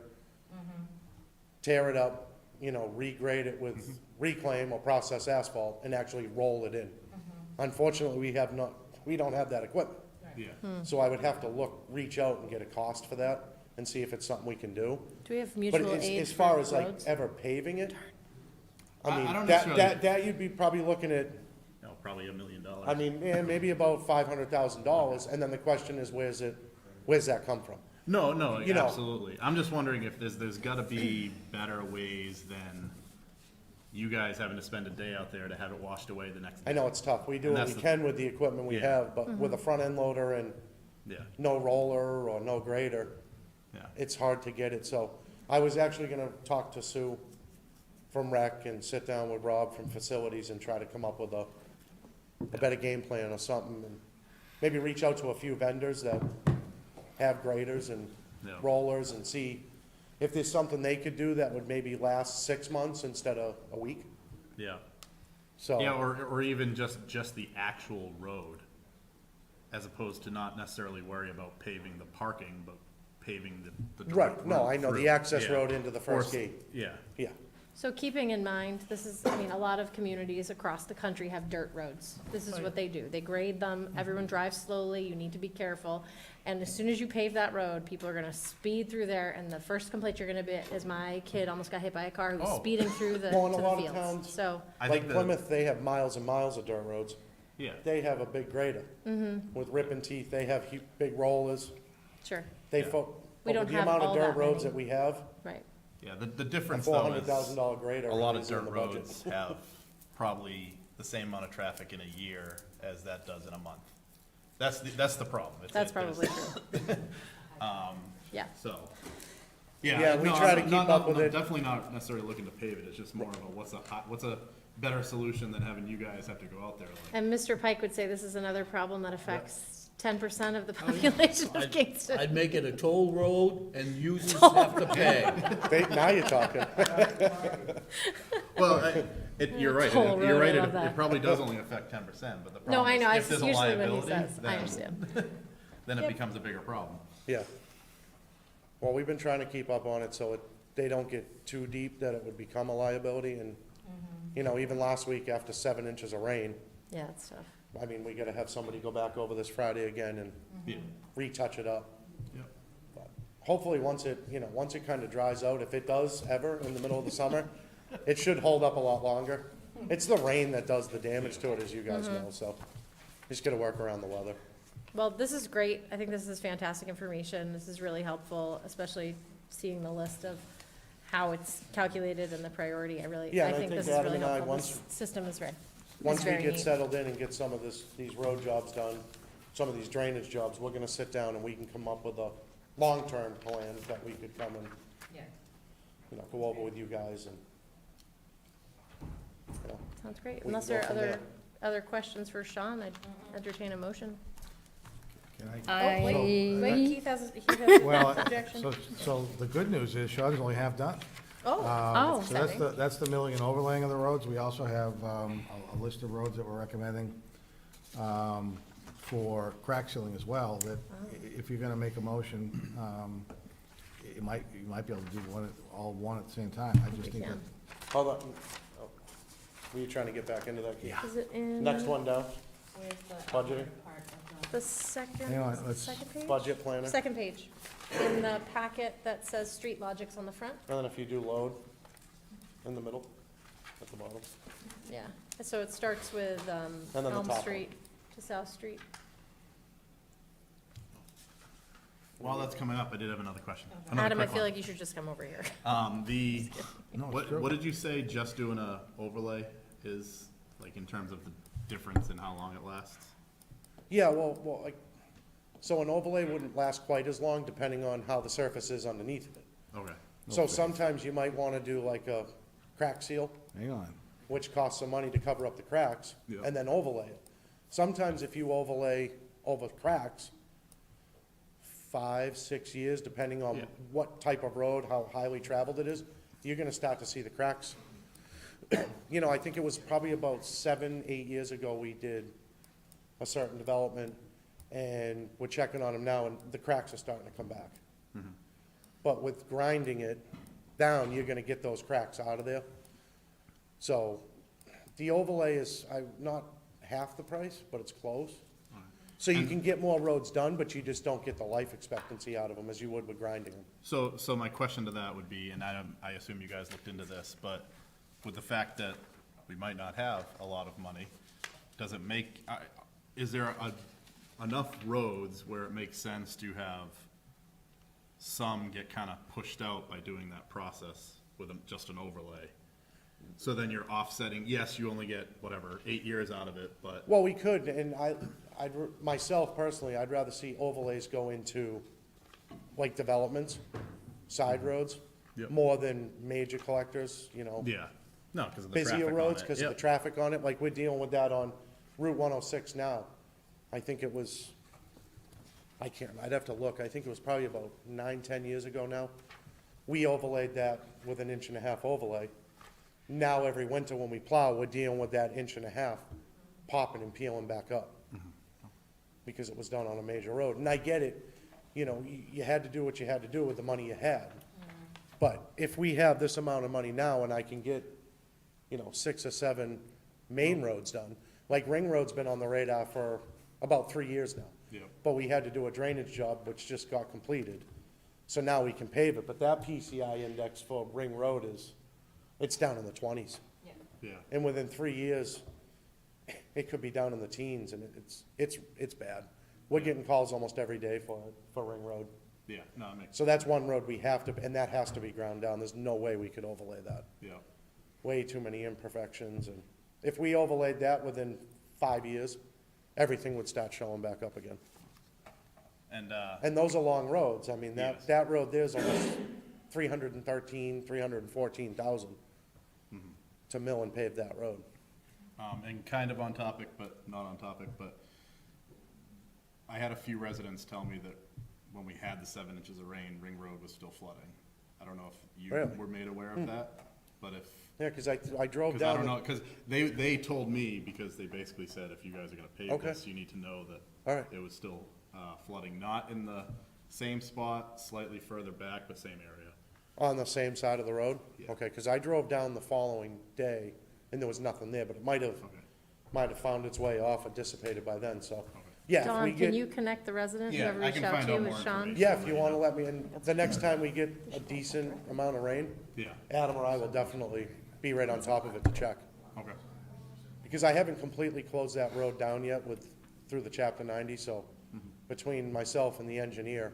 Speaker 8: Tear it up, regrade it with reclaim or processed asphalt and actually roll it in. Unfortunately, we don't have that equipment.
Speaker 6: Yeah.
Speaker 8: So I would have to reach out and get a cost for that and see if it's something we can do.
Speaker 1: Do we have
Speaker 8: But
Speaker 1: mutual aid
Speaker 8: as far as
Speaker 1: for
Speaker 8: like
Speaker 1: roads?
Speaker 8: ever paving it,
Speaker 6: I
Speaker 8: I mean,
Speaker 6: don't
Speaker 8: that,
Speaker 6: necessarily-
Speaker 8: that you'd be probably looking at,
Speaker 6: No, probably $1 million.
Speaker 8: I mean, maybe about $500,000, and then the question is, where's that come from?
Speaker 6: No,
Speaker 8: You know.
Speaker 6: absolutely. I'm just wondering if there's gotta be better ways than you guys having to spend a day out there to have it washed away the next day.
Speaker 8: I know it's tough, we do
Speaker 6: And
Speaker 8: what
Speaker 6: that's
Speaker 8: we
Speaker 6: the-
Speaker 8: can with the equipment we
Speaker 6: Yeah.
Speaker 8: have, but with a front end loader and
Speaker 6: Yeah,
Speaker 8: no roller or no grader,
Speaker 6: yeah.
Speaker 8: it's hard to get it, so I was actually gonna talk to Sue from Rec and sit down with Rob from Facilities and try to come up with a better game plan or something, and maybe reach out to a few vendors that have graders and
Speaker 6: Yeah.
Speaker 8: rollers and see if there's something they could do that would maybe last 6 months instead of a week,
Speaker 6: Yeah.
Speaker 8: so.
Speaker 6: Yeah, or even just the actual road, as opposed to not necessarily worry about paving the parking, but paving the direct
Speaker 8: Right, no,
Speaker 6: road
Speaker 8: I know,
Speaker 6: through.
Speaker 8: the access
Speaker 6: Yeah.
Speaker 8: road into the first
Speaker 6: Or-
Speaker 8: gate,
Speaker 6: Yeah,
Speaker 8: yeah.
Speaker 1: So keeping in mind, a lot of communities across the country have dirt roads. This is what they do. They grade them, everyone drives slowly, you need to be careful. And as soon as you pave that road, people are gonna speed through there, and the first complaint you're gonna get is my kid almost got hit by a car who was
Speaker 6: Oh.
Speaker 1: speeding through the,
Speaker 8: Well, in
Speaker 1: to
Speaker 8: a
Speaker 1: the
Speaker 8: lot of
Speaker 1: fields.
Speaker 8: towns-
Speaker 1: So,
Speaker 6: I
Speaker 8: Like
Speaker 6: think the,
Speaker 8: Plymouth, they have miles and miles of dirt roads.
Speaker 6: yeah,
Speaker 8: They have a big grader. With ripping teeth, they have big rollers.
Speaker 1: sure,
Speaker 8: They,
Speaker 6: Yeah.
Speaker 1: We
Speaker 8: but
Speaker 1: don't
Speaker 8: with the
Speaker 1: have
Speaker 8: amount
Speaker 1: all
Speaker 8: of dirt
Speaker 1: that
Speaker 8: roads
Speaker 1: many.
Speaker 8: that we have,
Speaker 1: right.
Speaker 6: yeah, the
Speaker 8: a
Speaker 6: difference
Speaker 8: four
Speaker 6: though
Speaker 8: hundred thousand
Speaker 6: is,
Speaker 8: dollar grader
Speaker 6: a lot of
Speaker 8: is in
Speaker 6: dirt
Speaker 8: the budget.
Speaker 6: roads have probably the same amount of traffic in a year as that does in a month. That's the problem.
Speaker 1: That's probably true. Yeah,
Speaker 6: So,
Speaker 8: Yeah,
Speaker 6: yeah,
Speaker 8: we
Speaker 6: no,
Speaker 8: try to
Speaker 6: I'm
Speaker 8: keep up with it.
Speaker 6: Definitely not necessarily looking to pave it, it's just more of a, what's a better solution than having you guys have to go out there like.
Speaker 1: and Mr. Pike would say this is another problem that affects 10% of the population of Kingston.
Speaker 5: I'd make it a toll road and users have to pay.
Speaker 8: Now you're talking.
Speaker 6: Well, you're right,
Speaker 1: Toll road,
Speaker 6: you're right,
Speaker 1: I love that.
Speaker 6: it probably does only affect 10%, but the
Speaker 1: No,
Speaker 6: problem
Speaker 1: I know,
Speaker 6: is,
Speaker 1: it's
Speaker 6: if there's a
Speaker 1: usually what he
Speaker 6: liability,
Speaker 1: says, I
Speaker 6: then,
Speaker 1: understand.
Speaker 6: then it
Speaker 1: Yep.
Speaker 6: becomes a bigger problem.
Speaker 8: Yeah. Well, we've been trying to keep up on it so they don't get too deep that it would become a liability, and, even last week after 7 inches of rain,
Speaker 1: Yeah, it's tough.
Speaker 8: I mean, we gotta have somebody go back over this Friday again and
Speaker 6: Yeah,
Speaker 8: retouch it up.
Speaker 6: yeah.
Speaker 8: But hopefully, once it kind of dries out, if it does ever in the middle of the summer, it should hold up a lot longer. It's the rain that does the damage to it, as you guys know, so just gotta work around the weather.
Speaker 1: Well, this is great. I think this is fantastic information. This is really helpful, especially seeing the list of how it's calculated and the priority.
Speaker 8: Yeah,
Speaker 1: I
Speaker 8: and I
Speaker 1: think
Speaker 8: think
Speaker 1: this is
Speaker 8: Adam
Speaker 1: really
Speaker 8: and I,
Speaker 1: helpful.
Speaker 8: once-
Speaker 1: This system is very,
Speaker 8: Once we
Speaker 1: very
Speaker 8: get
Speaker 1: neat.
Speaker 8: settled in and get some of these road jobs done, some of these drainage jobs, we're gonna sit down and we can come up with a long-term plan that we could come and, go over with you guys and,
Speaker 1: Sounds great.
Speaker 8: we can
Speaker 1: Unless
Speaker 8: go
Speaker 1: there are
Speaker 8: from
Speaker 1: other questions for Sean, I'd entertain a motion.
Speaker 2: Can
Speaker 1: Oh, wait,
Speaker 2: So-
Speaker 1: wait, Keith has an
Speaker 2: Well,
Speaker 1: objection.
Speaker 2: so the good news is Sean's only half done.
Speaker 1: Oh,
Speaker 2: So that's
Speaker 1: exciting.
Speaker 2: that's the milling and overlaying of the roads. We also have a list of roads that we're recommending for crack sealing as well, that if you're gonna make a motion, you might be able to do all one at the same time. I just
Speaker 1: we
Speaker 2: need to,
Speaker 1: can.
Speaker 8: hold on. Oh, were you trying to get back into that?
Speaker 2: Yeah.
Speaker 1: Is it in
Speaker 8: Next one down,
Speaker 3: Where's the
Speaker 8: budgeting,
Speaker 1: the second,
Speaker 2: Hang on, let's-
Speaker 1: second page?
Speaker 8: budget planner,
Speaker 1: Second page, in the packet that says Street Logics on the front.
Speaker 8: and then if you do load, in the middle, at the bottom.
Speaker 1: Yeah, so it starts with
Speaker 8: then the
Speaker 1: Elm
Speaker 8: top one.
Speaker 1: Street to South Street.
Speaker 6: While that's coming up, I did have another question. Another
Speaker 1: Adam, I
Speaker 6: quick
Speaker 1: feel
Speaker 6: one.
Speaker 1: like you should just come over here.
Speaker 6: No,
Speaker 2: it's true.
Speaker 6: what did you say, just doing a overlay is, like, in terms of the difference in how long it lasts?
Speaker 8: Yeah, well, like, so an overlay wouldn't last quite as long depending on how the surface is underneath it.
Speaker 6: Okay,
Speaker 8: So sometimes you might wanna do like a crack seal,
Speaker 2: Hang on.
Speaker 8: which costs some money to cover up the cracks,
Speaker 6: Yeah.
Speaker 8: and then overlay it. Sometimes if you overlay over cracks, 5, 6 years, depending on
Speaker 6: Yeah.
Speaker 8: what type of road, how highly traveled it is, you're gonna start to see the cracks. You know, I think it was probably about 7, 8 years ago, we did a certain development, and we're checking on them now, and the cracks are starting to come back. But with grinding it down, you're gonna get those cracks out of there. So, the overlay is, not half the price, but it's close. So you can get more roads done, but you just don't get the life expectancy out of them as you would with grinding them.
Speaker 6: so my question to that would be, and I assume you guys looked into this, but with the fact that we might not have a lot of money, does it make, is there enough roads where it makes sense to have some get kind of pushed out by doing that process with just an overlay? So then you're offsetting, yes, you only get, whatever, 8 years out of it, but,
Speaker 8: Well, we could, and myself personally, I'd rather see overlays go into, like, developments, side roads,
Speaker 6: Yep.
Speaker 8: more than major collectors, you know.
Speaker 6: yeah, no, because of the traffic
Speaker 8: Busier
Speaker 6: on
Speaker 8: roads
Speaker 6: it.
Speaker 8: because of the
Speaker 6: Yep.
Speaker 8: traffic on it, like we're dealing with that on Route 106 now. I think it was, I'd have to look, I think it was probably about 9, 10 years ago now. We overlaid that with an 1.5-inch overlay. Now, every winter when we plow, we're dealing with that 1.5 inch popping and peeling back up. Because it was done on a major road. And I get it, you know, you had to do what you had to do with the money you had. But if we have this amount of money now and I can get, 6 or 7 main roads done, like Ring Road's been on the radar for about 3 years now.
Speaker 6: Yep.
Speaker 8: But we had to do a drainage job, which just got completed. So now we can pave it, but that PCI index for Ring Road it's down in the 20s.
Speaker 6: Yeah,
Speaker 8: And within 3 years, it could be down in the teens, and it's bad. We're getting calls almost every day for Ring Road.
Speaker 6: yeah, no, it makes,
Speaker 8: So that's one road we have to, and that has to be ground down. There's no way we could overlay that.
Speaker 6: yeah,
Speaker 8: Way too many imperfections, and if we overlaid that within 5 years, everything would start showing back up again.
Speaker 6: and,
Speaker 8: And those are long roads. I mean,
Speaker 6: Yes.
Speaker 8: that road there's almost 314,000 to mill and pave that road.
Speaker 6: and kind of on topic, but not on topic, but I had a few residents tell me that when we had the 7 inches of rain, Ring Road was still flooding. I don't know if you
Speaker 8: Really?
Speaker 6: were made aware of that, but if,
Speaker 8: Yeah, because I drove
Speaker 6: because I
Speaker 8: down.
Speaker 6: don't know, because they told me, because they basically said, if you guys are gonna pave
Speaker 8: Okay.
Speaker 6: this, you need to know that
Speaker 8: All right.
Speaker 6: it was still, flooding, not in the same spot, slightly further back, but same area.
Speaker 8: On the same side of the road?
Speaker 6: Yeah.
Speaker 8: Okay, because I drove down the following day, and there was nothing there, but it might have found its way off and dissipated by then, so. Yeah, if we
Speaker 1: Dawn, can
Speaker 8: get,
Speaker 1: you connect the resident,
Speaker 6: Yeah,
Speaker 1: whoever
Speaker 6: I
Speaker 1: reached
Speaker 6: can
Speaker 1: out
Speaker 6: find
Speaker 1: to you,
Speaker 6: out
Speaker 1: with
Speaker 6: more
Speaker 1: Sean?
Speaker 6: information.
Speaker 8: yeah, if you want to let me, and the next time we get a decent amount of rain,
Speaker 6: Yeah,
Speaker 8: Adam or I will definitely be right on top of it to check.
Speaker 6: okay,
Speaker 8: Because I haven't completely closed that road down yet through the chapter 90, so between myself and the engineer,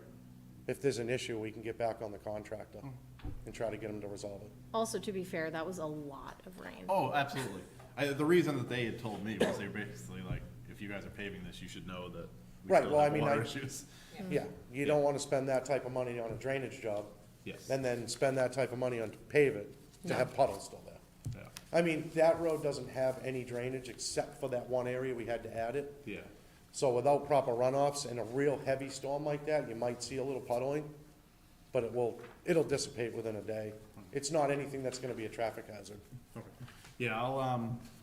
Speaker 8: if there's an issue, we can get back on the contractor and try to get him to resolve it.
Speaker 1: Also, to be fair, that was a lot of rain.
Speaker 6: oh, absolutely. The reason that they had told me was they were basically like, if you guys are paving this, you should know that we
Speaker 8: Right,
Speaker 6: still
Speaker 8: well,
Speaker 6: have
Speaker 8: I mean,
Speaker 6: water
Speaker 8: I-
Speaker 6: issues.
Speaker 8: Yeah, you don't want to spend that type of money on a drainage job,
Speaker 6: Yes,
Speaker 8: and then spend that type of money on to pave it, to have puddles still there.
Speaker 6: yeah,
Speaker 8: I mean, that road doesn't have any drainage except for that one area we had to add it.
Speaker 6: yeah,
Speaker 8: So without proper runoffs in a real heavy storm like that, you might see a little puddling, but it'll dissipate within a day. It's not anything that's gonna be a traffic hazard.
Speaker 6: okay. Yeah, I'll,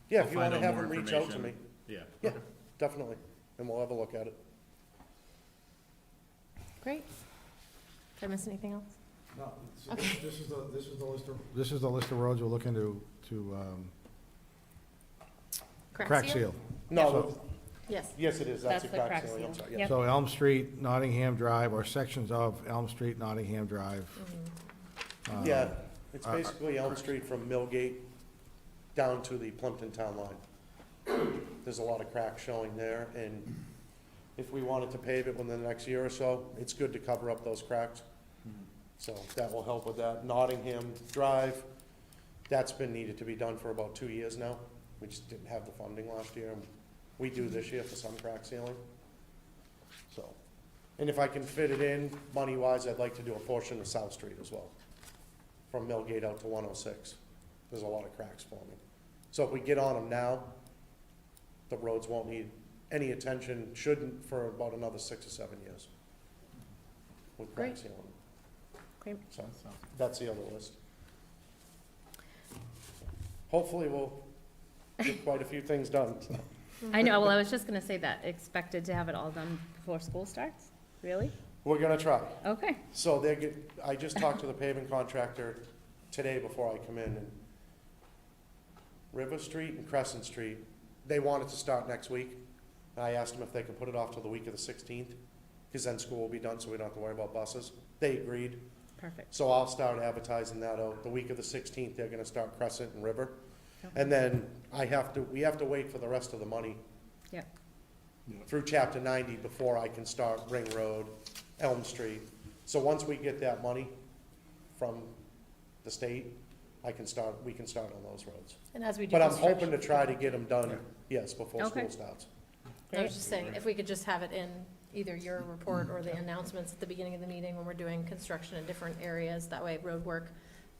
Speaker 8: Yeah,
Speaker 6: I'll
Speaker 8: if you
Speaker 6: find
Speaker 8: wanna
Speaker 6: out
Speaker 8: have
Speaker 6: more
Speaker 8: them reach out to
Speaker 6: information.
Speaker 8: me.
Speaker 6: Yeah.
Speaker 8: Yeah,
Speaker 6: okay.
Speaker 8: definitely, and we'll have a look at it.
Speaker 1: Great. Did I miss anything else?
Speaker 2: No, this is the list of roads we're looking to crack seal.
Speaker 8: No,
Speaker 1: Yes.
Speaker 8: yes, it is, that's
Speaker 3: That's
Speaker 8: the
Speaker 3: the
Speaker 8: crack
Speaker 3: crack
Speaker 8: ceiling, I'm
Speaker 3: seal.
Speaker 8: sorry, yeah.
Speaker 3: Yep.
Speaker 2: So Elm Street, Nottingham Drive, or sections of Elm Street, Nottingham Drive.
Speaker 8: Yeah, it's basically Elm Street from Millgate down to the Plimpton Town Line. There's a lot of cracks showing there, and if we wanted to pave it within the next year or so, it's good to cover up those cracks. So that will help with that. Nottingham Drive, that's been needed to be done for about 2 years now. We just didn't have the funding last year. We do this year for some crack sealing. So, and if I can fit it in, money-wise, I'd like to do a portion of South Street as well, from Millgate out to 106. There's a lot of cracks forming. So if we get on them now, the roads won't need any attention, shouldn't for about another 6 or 7 years with crack
Speaker 3: Great.
Speaker 8: sealing.
Speaker 3: Great.
Speaker 8: So that's the other list. Hopefully, we'll get quite a few things done. So.
Speaker 3: I know, well, I was just gonna say that, expected to have it all done before school starts? Really?
Speaker 8: We're gonna try.
Speaker 3: Okay.
Speaker 8: So I just talked to the paving contractor today before I come in, and River Street and Crescent Street, they wanted to start next week. I asked them if they could put it off till the week of the 16th, because then school will be done, so we don't have to worry about buses. They agreed.
Speaker 3: Perfect.
Speaker 8: So I'll start advertising that out. The week of the 16th, they're gonna start Crescent and River.
Speaker 3: Okay.
Speaker 8: And then we have to wait for the rest of the money
Speaker 3: Yep.
Speaker 8: through Chapter 90 before I can start Ring Road, Elm Street. So once we get that money from the state, we can start on those roads.
Speaker 1: And as we do
Speaker 8: But I'm
Speaker 1: construction.
Speaker 8: hoping to try to get them done, yes, before
Speaker 3: Okay.
Speaker 8: school starts.
Speaker 1: I was just saying, if we could just have it in either your report or the announcements at the beginning of the meeting when we're doing construction in different areas, that way road work,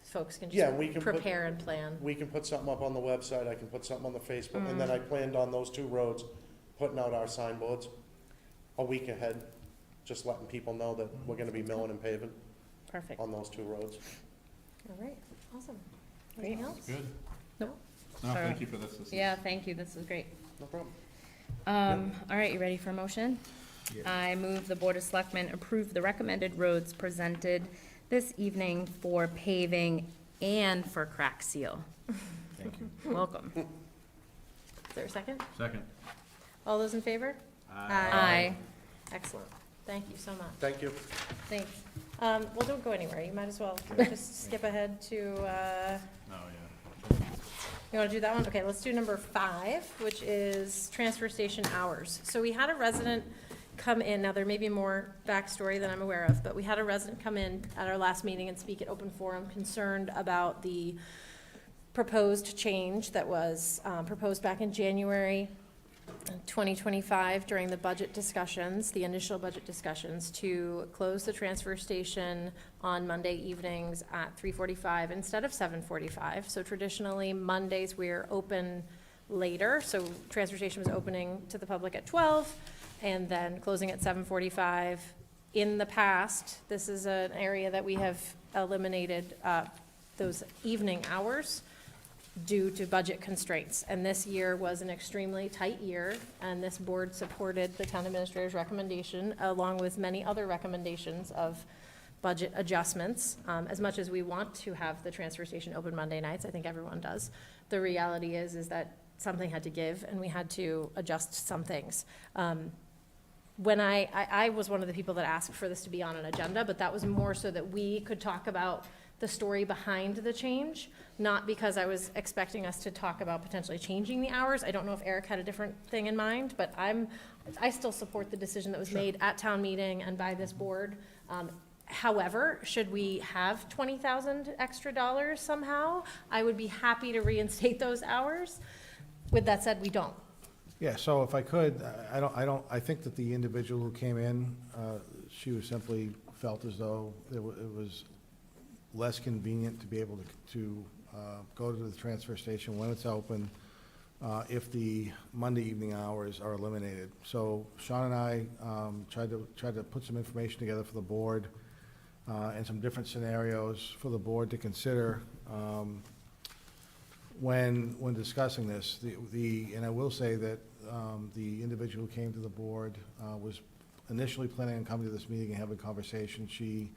Speaker 1: folks can
Speaker 8: Yeah, we
Speaker 1: just
Speaker 8: can put-
Speaker 1: prepare and plan.
Speaker 8: We can put something up on the website, I can put something on the Facebook, and then I planned on those 2 roads, putting out our signboards a week ahead, just letting people know that we're gonna be milling and paving
Speaker 3: Perfect.
Speaker 8: on those 2 roads.
Speaker 1: All right, awesome. Anything else?
Speaker 6: Good.
Speaker 3: Nope.
Speaker 6: No, thank you for this. This is-
Speaker 3: Yeah, thank you, this is great.
Speaker 8: No problem.
Speaker 3: All right, you ready for a motion? I move the Board of Selectmen approve the recommended roads presented this evening for paving and for crack seal.
Speaker 2: Thank you.
Speaker 3: Welcome.
Speaker 1: Is there a second?
Speaker 6: Second.
Speaker 1: All those in favor?
Speaker 3: Aye.
Speaker 1: Excellent. Thank you so much.
Speaker 8: Thank you.
Speaker 1: Thanks. Well, don't go anywhere. You might as well just skip ahead to,
Speaker 6: Oh, yeah.
Speaker 1: you want to do that one? Okay, let's do number 5, which is transfer station hours. So we had a resident come in, now there may be more backstory than I'm aware of, but we had a resident come in at our last meeting and speak at open forum concerned about the proposed change that was proposed back in January 2025 during the budget discussions, the initial budget discussions, to close the transfer station on Monday evenings at 3:45 instead of 7:45. So traditionally, Mondays, we're open later, so transfer station was opening to the public at 12 and then closing at 7:45. In the past, this is an area that we have eliminated those evening hours due to budget constraints. And this year was an extremely tight year, and this board supported the town administrator's recommendation, along with many other recommendations of budget adjustments. As much as we want to have the transfer station open Monday nights, I think everyone does, the reality is that something had to give, and we had to adjust some things. When I was one of the people that asked for this to be on an agenda, but that was more so that we could talk about the story behind the change, not because I was expecting us to talk about potentially changing the hours. I don't know if Eric had a different thing in mind, but I still support the decision that was made at town meeting and by this board. However, should we have $20,000 extra dollars somehow, I would be happy to reinstate those hours. With that said, we don't.
Speaker 2: Yeah, so if I could, I think that the individual who came in, she was simply felt as though it was less convenient to be able to go to the transfer station when it's open, if the Monday evening hours are eliminated. So Sean and I tried to put some information together for the board, and some different scenarios for the board to consider when discussing this. And I will say that the individual who came to the board was initially planning on coming to this meeting and having a conversation. She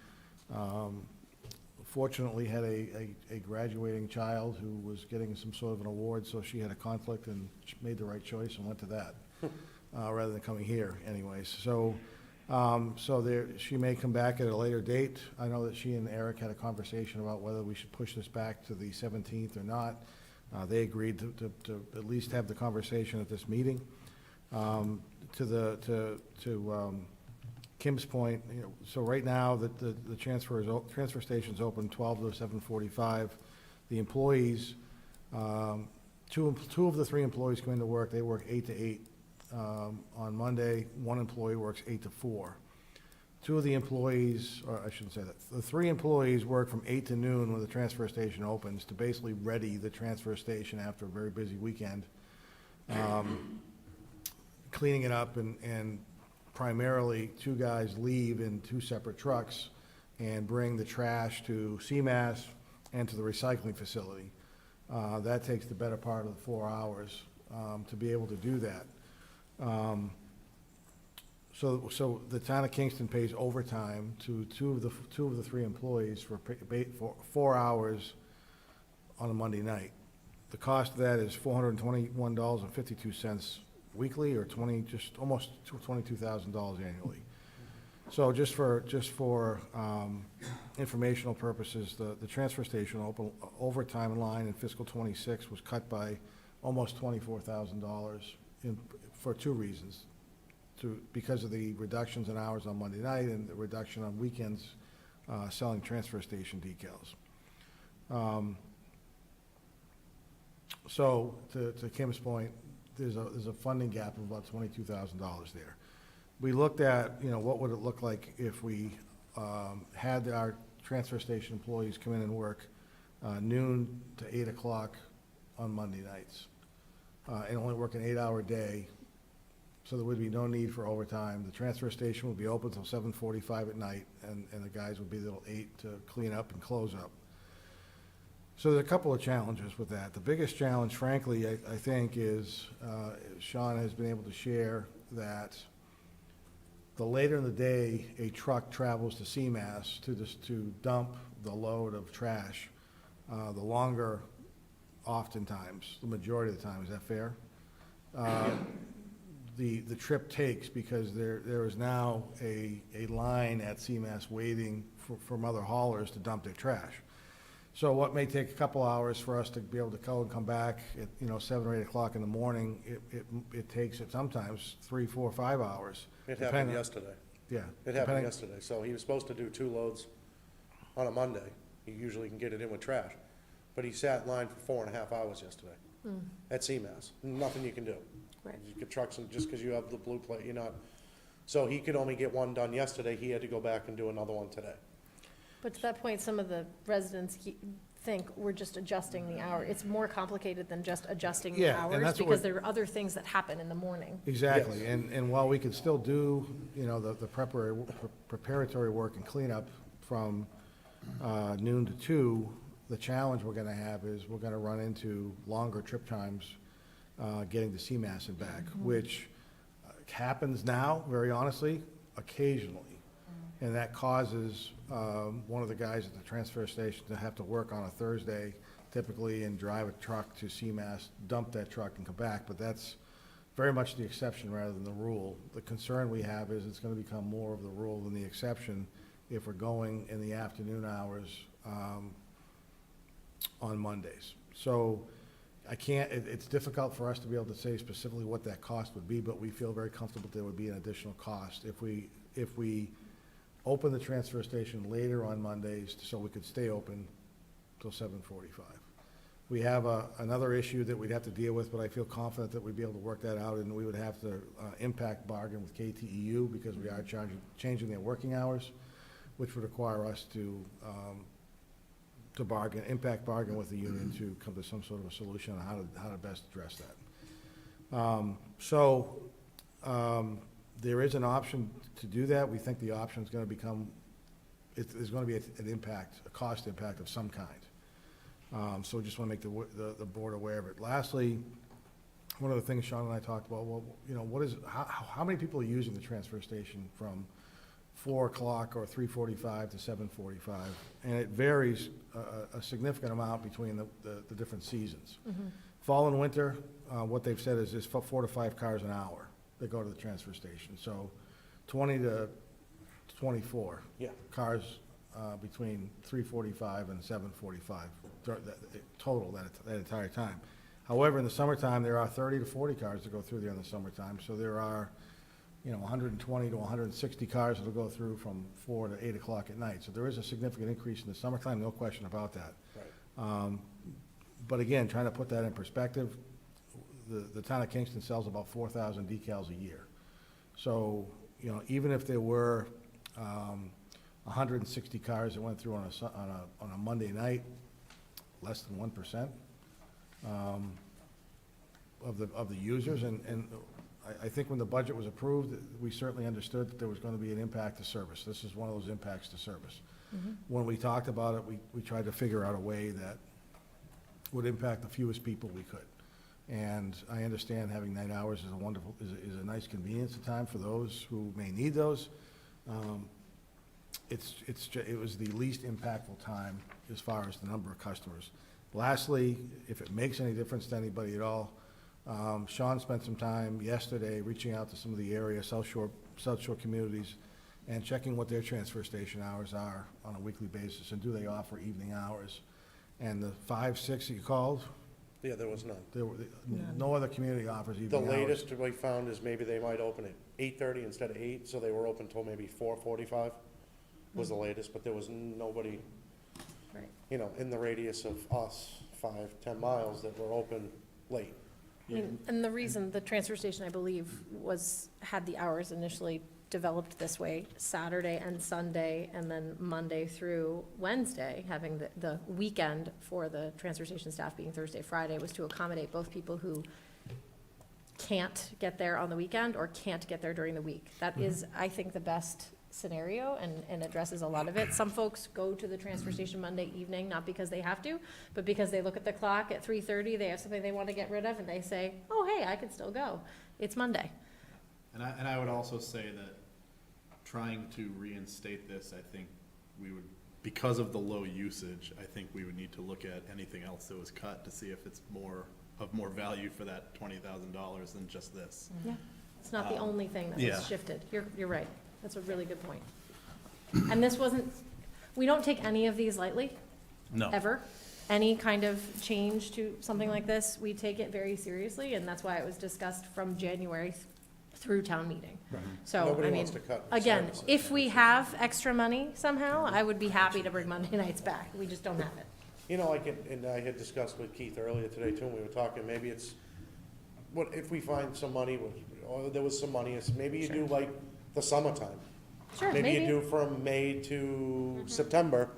Speaker 2: fortunately had a graduating child who was getting some sort of an award, so she had a conflict and she made the right choice and went to that, rather than coming here anyways. So she may come back at a later date. I know that she and Eric had a conversation about whether we should push this back to the 17th or not. They agreed to at least have the conversation at this meeting. Kim's point, you know, so right now, the transfer station's open 12 to 7:45. The employees, two of the three employees come into work, they work 8 to 8 on Monday. One employee works 8 to 4. Two of the employees, or I shouldn't say that, the three employees work from 8 to noon when the transfer station opens to basically ready the transfer station after a very busy weekend. Cleaning it up, and primarily two guys leave in two separate trucks and bring the trash to CMAS and to the recycling facility. That takes the better part of the 4 hours to be able to do that. So the town of Kingston pays overtime to two of the three employees for 4 hours on a Monday night. The cost of that is $421.52 weekly, or almost $22,000 annually. So just for informational purposes, the transfer station overtime line in fiscal '26 was cut by almost $24,000 for two reasons. Because of the reductions in hours on Monday night and the reduction on weekends selling transfer station decals. So to Kim's point, there's a funding gap of about $22,000 there. We looked at, you know, what would it look like if we had our transfer station employees come in and work noon to 8 o'clock on Monday nights, and only work an 8-hour day, so there would be no need for overtime. The transfer station would be open until 7:45 at night, and the guys would be there till 8 to clean up and close up. So there's a couple of challenges with that. The biggest challenge, frankly, I think, is Sean has been able to share that the later in the day a truck travels to CMAS to dump the load of trash, the longer, oftentimes, the majority of the time, is that fair? The trip takes, because there is now a line at CMAS waiting from other haulers to dump their trash. So what may take a couple hours for us to be able to go and come back at, 7 or 8 o'clock in the morning, it takes it sometimes 3, 4, 5 hours.
Speaker 8: It happened yesterday.
Speaker 2: Yeah.
Speaker 8: It happened yesterday. So he was supposed to do 2 loads on a Monday. He usually can get it in with trash. But he sat in line for 4.5 hours yesterday at CMAS. Nothing you can do.
Speaker 1: Right.
Speaker 8: You get trucks, and just because you have the blue plate, you're not. So he could only get one done yesterday. He had to go back and do another one today.
Speaker 1: But to that point, some of the residents think we're just adjusting the hour. It's more complicated than just adjusting the
Speaker 2: Yeah, and
Speaker 1: hours,
Speaker 2: that's what
Speaker 1: because there are other things that happen in the morning.
Speaker 2: Exactly,
Speaker 8: Yes.
Speaker 2: and while we could still do, the preparatory work and cleanup from noon to 2, the challenge we're gonna have is we're gonna run into longer trip times getting to CMAS and back, which happens now, very honestly, occasionally. And that causes one of the guys at the transfer station to have to work on a Thursday typically and drive a truck to CMAS, dump that truck and come back, but that's very much the exception rather than the rule. The concern we have is it's gonna become more of the rule than the exception if we're going in the afternoon hours on Mondays. So it's difficult for us to be able to say specifically what that cost would be, but we feel very comfortable there would be an additional cost if we open the transfer station later on Mondays so we could stay open till 7:45. We have another issue that we'd have to deal with, but I feel confident that we'd be able to work that out, and we would have to impact bargain with KTEU because we are changing their working hours, which would require us to impact bargain with the union to come to some sort of a solution on how to best address that. There is an option to do that. We think the option is going to become, there's going to be a cost impact of some kind. So we just want to make the board aware of it. Lastly, one of the things Sean and I talked about, how many people are using the transfer station from 4 o'clock or 3:45 to 7:45? And it varies a significant amount between the different seasons. Fall and winter, what they've said is there's 4 to 5 cars an hour that go to the transfer station. So 20 to 24 cars between 3:45 and 7:45 total that entire time. However, in the summertime, there are 30 to 40 cars that go through there in the summertime. So there are 120 to 160 cars that'll go through from 4 to 8 o'clock at night. So there is a significant increase in the summertime, no question about that.
Speaker 8: Right.
Speaker 2: But again, trying to put that in perspective, the town of Kingston sells about 4,000 decals a year. So, even if there were 160 cars that went through on a Monday night, less than 1% of the users, and I think when the budget was approved, we certainly understood that there was going to be an impact to service. This is one of those impacts to service. When we talked about it, we tried to figure out a way that would impact the fewest people we could. And I understand having night hours is a nice convenience at time for those who may need those. It was the least impactful time as far as the number of customers. Lastly, if it makes any difference to anybody at all, Sean spent some time yesterday reaching out to some of the area South Shore communities and checking what their transfer station hours are on a weekly basis, and do they offer evening hours. And the 5, 6 that you called,
Speaker 8: Yeah, there was none.
Speaker 2: no other community offers
Speaker 8: The
Speaker 2: evening hours.
Speaker 8: latest we found is maybe they might open at 8:30 instead of 8, so they were open till maybe 4:45 was the latest, but there was nobody,
Speaker 3: Right.
Speaker 8: in the radius of us, 5, 10 miles that were open late.
Speaker 1: I mean, and the reason the transfer station, I believe, had the hours initially developed this way, Saturday and Sunday, and then Monday through Wednesday, having the weekend for the transfer station staff being Thursday, Friday, was to accommodate both people who can't get there on the weekend or can't get there during the week. That is, I think, the best scenario and addresses a lot of it. Some folks go to the transfer station Monday evening, not because they have to, but because they look at the clock at 3:30, they have something they want to get rid of, and they say, oh, hey, I can still go. It's Monday.
Speaker 6: And I would also say that trying to reinstate this, I think we would, because of the low usage, I think we would need to look at anything else that was cut to see if it's of more value for that $20,000 than just this.
Speaker 1: Yeah. It's not the only thing that
Speaker 6: yeah.
Speaker 1: was shifted. You're right. That's a really good point. And we don't take any of these lightly,
Speaker 6: No.
Speaker 1: ever. Any kind of change to something like this, we take it very seriously, and that's why it was discussed from January through town meeting. So,
Speaker 8: Nobody
Speaker 1: I mean,
Speaker 8: wants to cut
Speaker 1: again,
Speaker 8: services.
Speaker 1: if we have extra money somehow, I would be happy to bring Monday nights back. We just don't have it.
Speaker 8: And I had discussed with Keith earlier today too, and we were talking, maybe it's, what, if we find some money, or there was some money, it's maybe you do like the summertime.
Speaker 1: Sure,
Speaker 8: Maybe you
Speaker 1: maybe.
Speaker 8: do from May to September,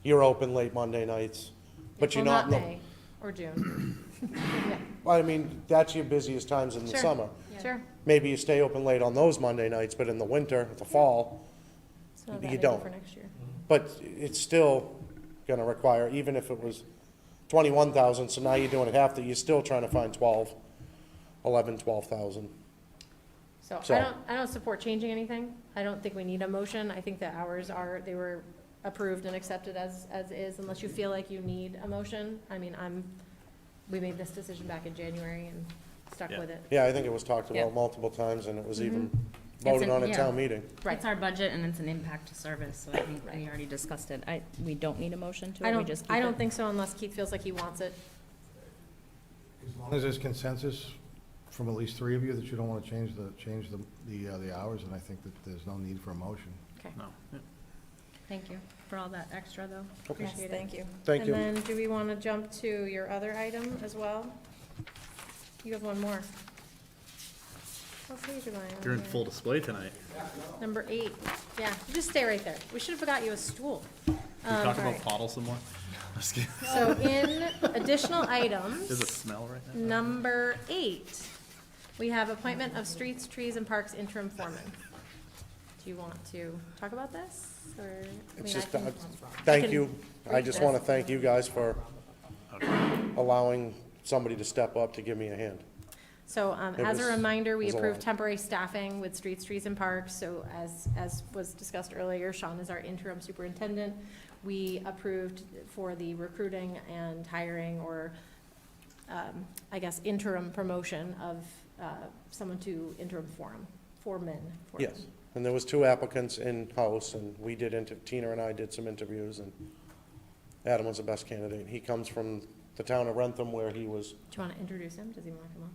Speaker 8: you're open late Monday nights, but you're
Speaker 1: Well,
Speaker 8: not in the.
Speaker 1: May or June. Yeah,
Speaker 8: I mean, that's your busiest times in the
Speaker 1: Sure.
Speaker 8: summer.
Speaker 1: sure.
Speaker 8: Maybe you stay open late on those Monday nights, but in the winter, the fall,
Speaker 1: It's not
Speaker 8: You
Speaker 1: that any
Speaker 8: don't.
Speaker 1: for next year.
Speaker 8: but it's still gonna require, even if it was 21,000, so now you're doing it half, that you're still trying to find 12,000.
Speaker 1: So
Speaker 8: So-
Speaker 1: I don't support changing anything. I don't think we need a motion. I think the hours they were approved and accepted as is, unless you feel like you need a motion. I mean, we made this decision back in January and stuck
Speaker 6: Yeah.
Speaker 1: with it.
Speaker 8: Yeah, I think it was talked
Speaker 3: Yeah.
Speaker 8: about multiple times, and it was even
Speaker 3: It's
Speaker 8: voted
Speaker 3: an-
Speaker 8: on at
Speaker 3: yeah.
Speaker 8: town meeting.
Speaker 1: Right.
Speaker 3: It's our budget and it's an impact to service, so I think we
Speaker 1: Right.
Speaker 3: already discussed it. We don't need a motion to
Speaker 1: I
Speaker 3: it, we
Speaker 1: don't,
Speaker 3: just keep
Speaker 1: I
Speaker 3: it.
Speaker 1: don't think so unless Keith feels like he wants it.
Speaker 2: As long as there's consensus from at least 3 of you that you don't want to change the hours, and I think that there's no need for a motion.
Speaker 1: Okay.
Speaker 6: No. Yeah.
Speaker 3: Thank you for all that extra, though.
Speaker 1: Yes,
Speaker 3: Appreciate it.
Speaker 1: thank you.
Speaker 8: Thank you.
Speaker 1: And then do we want to jump to your other item as well? You have one more. What page am I on
Speaker 6: You're in
Speaker 1: here?
Speaker 6: full display tonight.
Speaker 1: Number 8. Yeah, you just stay right there. We should have got you a stool.
Speaker 6: Can we talk
Speaker 1: all
Speaker 6: about
Speaker 1: right.
Speaker 6: pottle some more? Just kidding.
Speaker 1: So in additional items.
Speaker 6: There's a smell right now.
Speaker 1: Number 8, we have appointment of streets, trees, and parks interim foreman. Do you want to talk about this, or? I
Speaker 8: It's
Speaker 1: mean,
Speaker 8: just,
Speaker 1: I can-
Speaker 8: thank
Speaker 1: can
Speaker 8: you. I
Speaker 1: read
Speaker 8: just
Speaker 1: this.
Speaker 8: want to thank you guys for allowing somebody to step up to give me a hand.
Speaker 1: So,
Speaker 8: It
Speaker 1: as a
Speaker 8: was-
Speaker 1: reminder, we
Speaker 8: it was a
Speaker 1: approved
Speaker 8: lot.
Speaker 1: temporary staffing with streets, trees, and parks. So as was discussed earlier, Sean is our interim superintendent. We approved for the recruiting and hiring, or, I guess, interim promotion of, someone to interim foreman.
Speaker 8: Yes, and there was 2 applicants in-house, and we did, Tina and I did some interviews, and Adam was the best candidate. He comes from the town of Rentham, where he was,
Speaker 1: Do you want to introduce him? Does he want to come on?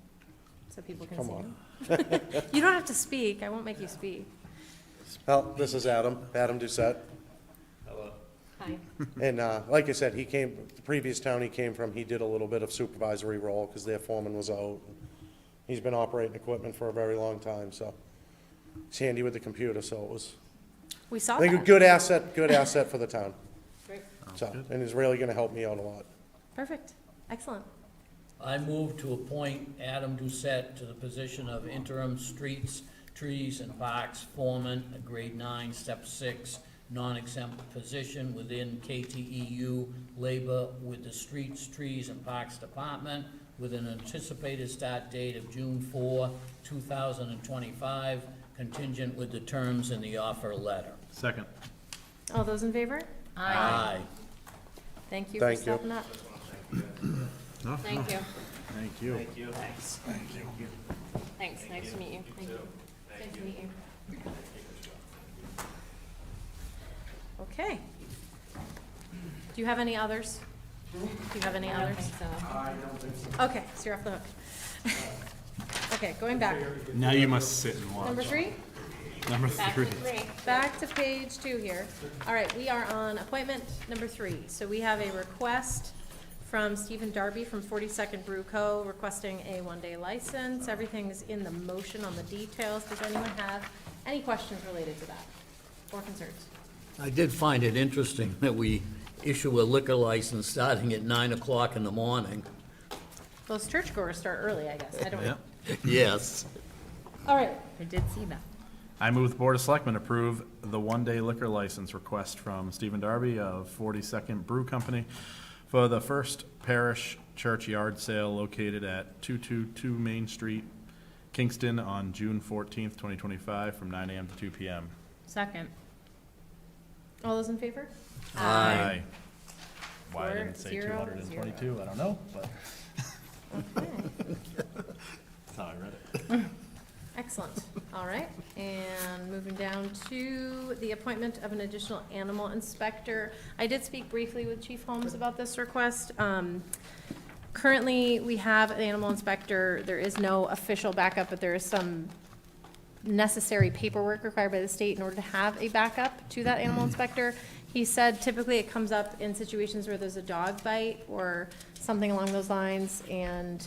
Speaker 1: So people can
Speaker 8: Come
Speaker 1: see
Speaker 8: on.
Speaker 1: him? You don't have to speak. I won't make you speak.
Speaker 8: Well, this is Adam Doucette.
Speaker 3: Hi.
Speaker 8: And like I said, he came, the previous town he came from, he did a little bit of supervisory role because their foreman was out. He's been operating equipment for a very long time, so he's handy with the computer, so it was,
Speaker 1: We saw
Speaker 8: I think, a
Speaker 1: that.
Speaker 8: good asset for the town.
Speaker 3: Great.
Speaker 8: So, and he's really gonna help me out a lot.
Speaker 1: Perfect. Excellent.
Speaker 10: I move to appoint Adam Doucette to the position of interim streets, trees, and parks foreman, a grade 9, step 6, non-exempt position within KTEU labor with the Streets, Trees, and Parks Department with an anticipated start date of June 4, 2025, contingent with the terms in the offer letter.
Speaker 6: Second.
Speaker 1: All those in favor?
Speaker 10: Aye.
Speaker 1: Thank you for
Speaker 8: Thank you.
Speaker 1: stepping up.
Speaker 3: Thank you.
Speaker 6: Thank you.
Speaker 3: Thanks, nice to meet you. Thank you.
Speaker 1: Nice to meet you. Okay. Do you have any others? Do you have any others? Okay, so you're off the hook. Okay, going back.
Speaker 6: Now you must sit and watch.
Speaker 1: Number 3?
Speaker 6: Number
Speaker 3: Back to 3.
Speaker 1: Back to page 2 here. All right, we are on appointment number 3. So we have a request from Stephen Darby from 42nd Brew Co. requesting a 1-day license. Everything is in the motion on the details. Does anyone have any questions related to that or concerns?
Speaker 10: I did find it interesting that we issue a liquor license starting at 9 o'clock in the morning.
Speaker 1: Those churchgoers start early, I guess. I don't know.
Speaker 10: Yes.
Speaker 1: All right,
Speaker 3: I did see that.
Speaker 6: I move the Board of Selectmen approve the 1-day liquor license request from Stephen Darby of 42nd Brew Company for the First Parish Church Yard Sale located at 222 Main Street, Kingston, on June 14th, 2025, from 9 a.m. to 2 p.m.
Speaker 3: Second.
Speaker 1: all those in favor?
Speaker 6: Aye. Why I
Speaker 1: 4-0-0.
Speaker 6: didn't say 222, I don't know, but
Speaker 1: Okay,
Speaker 6: that's how I read it.
Speaker 1: excellent. All right, and moving down to the appointment of an additional animal inspector. I did speak briefly with Chief Holmes about this request. Currently, we have an animal inspector. There is no official backup, but there is some necessary paperwork required by the state in order to have a backup to that animal inspector. He said typically it comes up in situations where there's a dog bite or something along those lines, and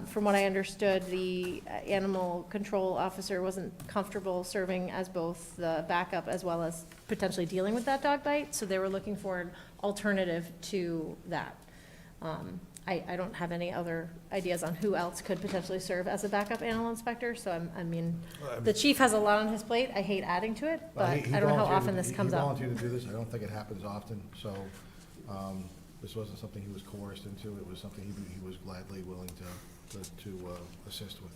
Speaker 1: from what I understood, the animal control officer wasn't comfortable serving as both the backup as well as potentially dealing with that dog bite, so they were looking for an alternative to that. I don't have any other ideas on who else could potentially serve as a backup animal inspector, so I mean, the chief has a lot on his plate, I hate adding to it, but I don't know how often this comes
Speaker 2: He
Speaker 1: up.
Speaker 2: volunteered to do this, I don't think it happens often, so, this wasn't something he was coerced into, it was something he was gladly willing to assist with.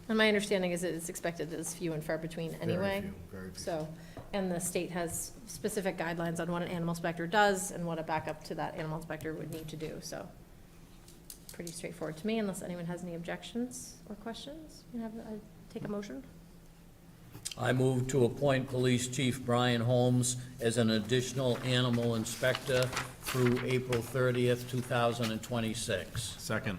Speaker 1: And my understanding is it's expected as few and far between anyway.
Speaker 2: Very few.
Speaker 1: So, and the state has specific guidelines on what an animal inspector does and what a backup to that animal inspector would need to do, so. Pretty straightforward to me, unless anyone has any objections or questions. You have, take a motion?
Speaker 10: I move to appoint Police Chief Brian Holmes as an additional animal inspector through April 30th, 2026.
Speaker 6: Second.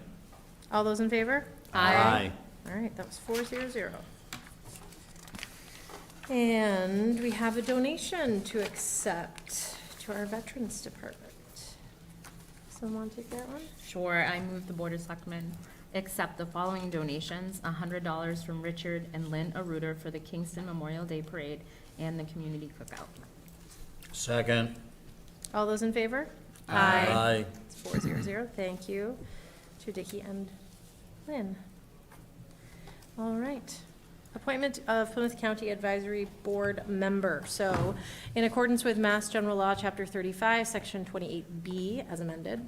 Speaker 1: All those in favor?
Speaker 10: Aye.
Speaker 1: All right, that was 400. And we have a donation to accept to our Veterans Department. Someone want to take that one?
Speaker 3: Sure, I move the Board of Selectmen accept the following donations: $100 from Richard and Lynn Aruder for the Kingston Memorial Day Parade and the community cookout.
Speaker 10: Second.
Speaker 1: All those in favor?
Speaker 10: Aye.
Speaker 1: It's 400. Thank you to Dicky and Lynn. All right. Appointment of Plymouth County Advisory Board member. So in accordance with Mass General Law, Chapter 35, Section 28B, as amended,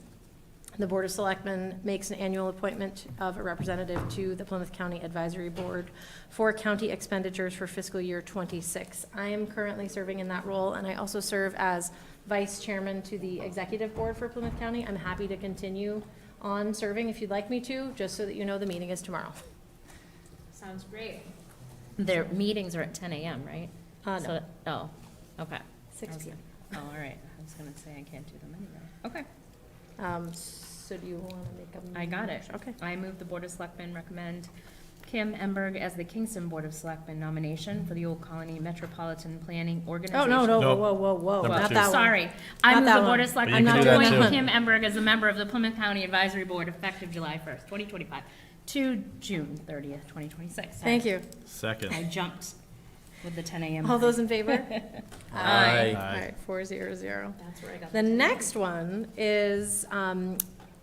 Speaker 1: the Board of Selectmen makes an annual appointment of a representative to the Plymouth County Advisory Board for county expenditures for fiscal year '26. I am currently serving in that role, and I also serve as vice chairman to the executive board for Plymouth County. I'm happy to continue on serving if you'd like me to, just so that you know the meeting is tomorrow.
Speaker 3: Sounds great. Their meetings are at 10 a.m., right?
Speaker 1: No.
Speaker 3: So- Oh, okay.
Speaker 1: 6 p.m.
Speaker 3: Oh, all right. I was gonna say I can't do them anyway. Okay.
Speaker 1: So do you want to make a?
Speaker 3: I got it.
Speaker 1: motion? Okay.
Speaker 3: I move the Board of Selectmen recommend Kim Emberg as the Kingston Board of Selectmen nomination for the Old Colony Metropolitan Planning
Speaker 1: Oh,
Speaker 3: Organization.
Speaker 1: no, no,
Speaker 6: Nope.
Speaker 1: whoa,
Speaker 6: Number
Speaker 1: not
Speaker 6: two.
Speaker 1: that one.
Speaker 3: Sorry. I
Speaker 1: Not
Speaker 3: move
Speaker 1: that
Speaker 3: the Board
Speaker 1: one.
Speaker 3: of Selectmen
Speaker 6: You can
Speaker 3: to
Speaker 6: do that
Speaker 3: appoint
Speaker 6: too.
Speaker 3: Kim Emberg as a member of the Plymouth County Advisory Board effective July 1st, 2025 to June 30th, 2026.
Speaker 1: Thank you.
Speaker 6: Second.
Speaker 3: I jumped with the 10 a.m.
Speaker 1: All those in favor?
Speaker 10: Aye.
Speaker 1: All right, 400.
Speaker 3: That's where I got
Speaker 1: The next one is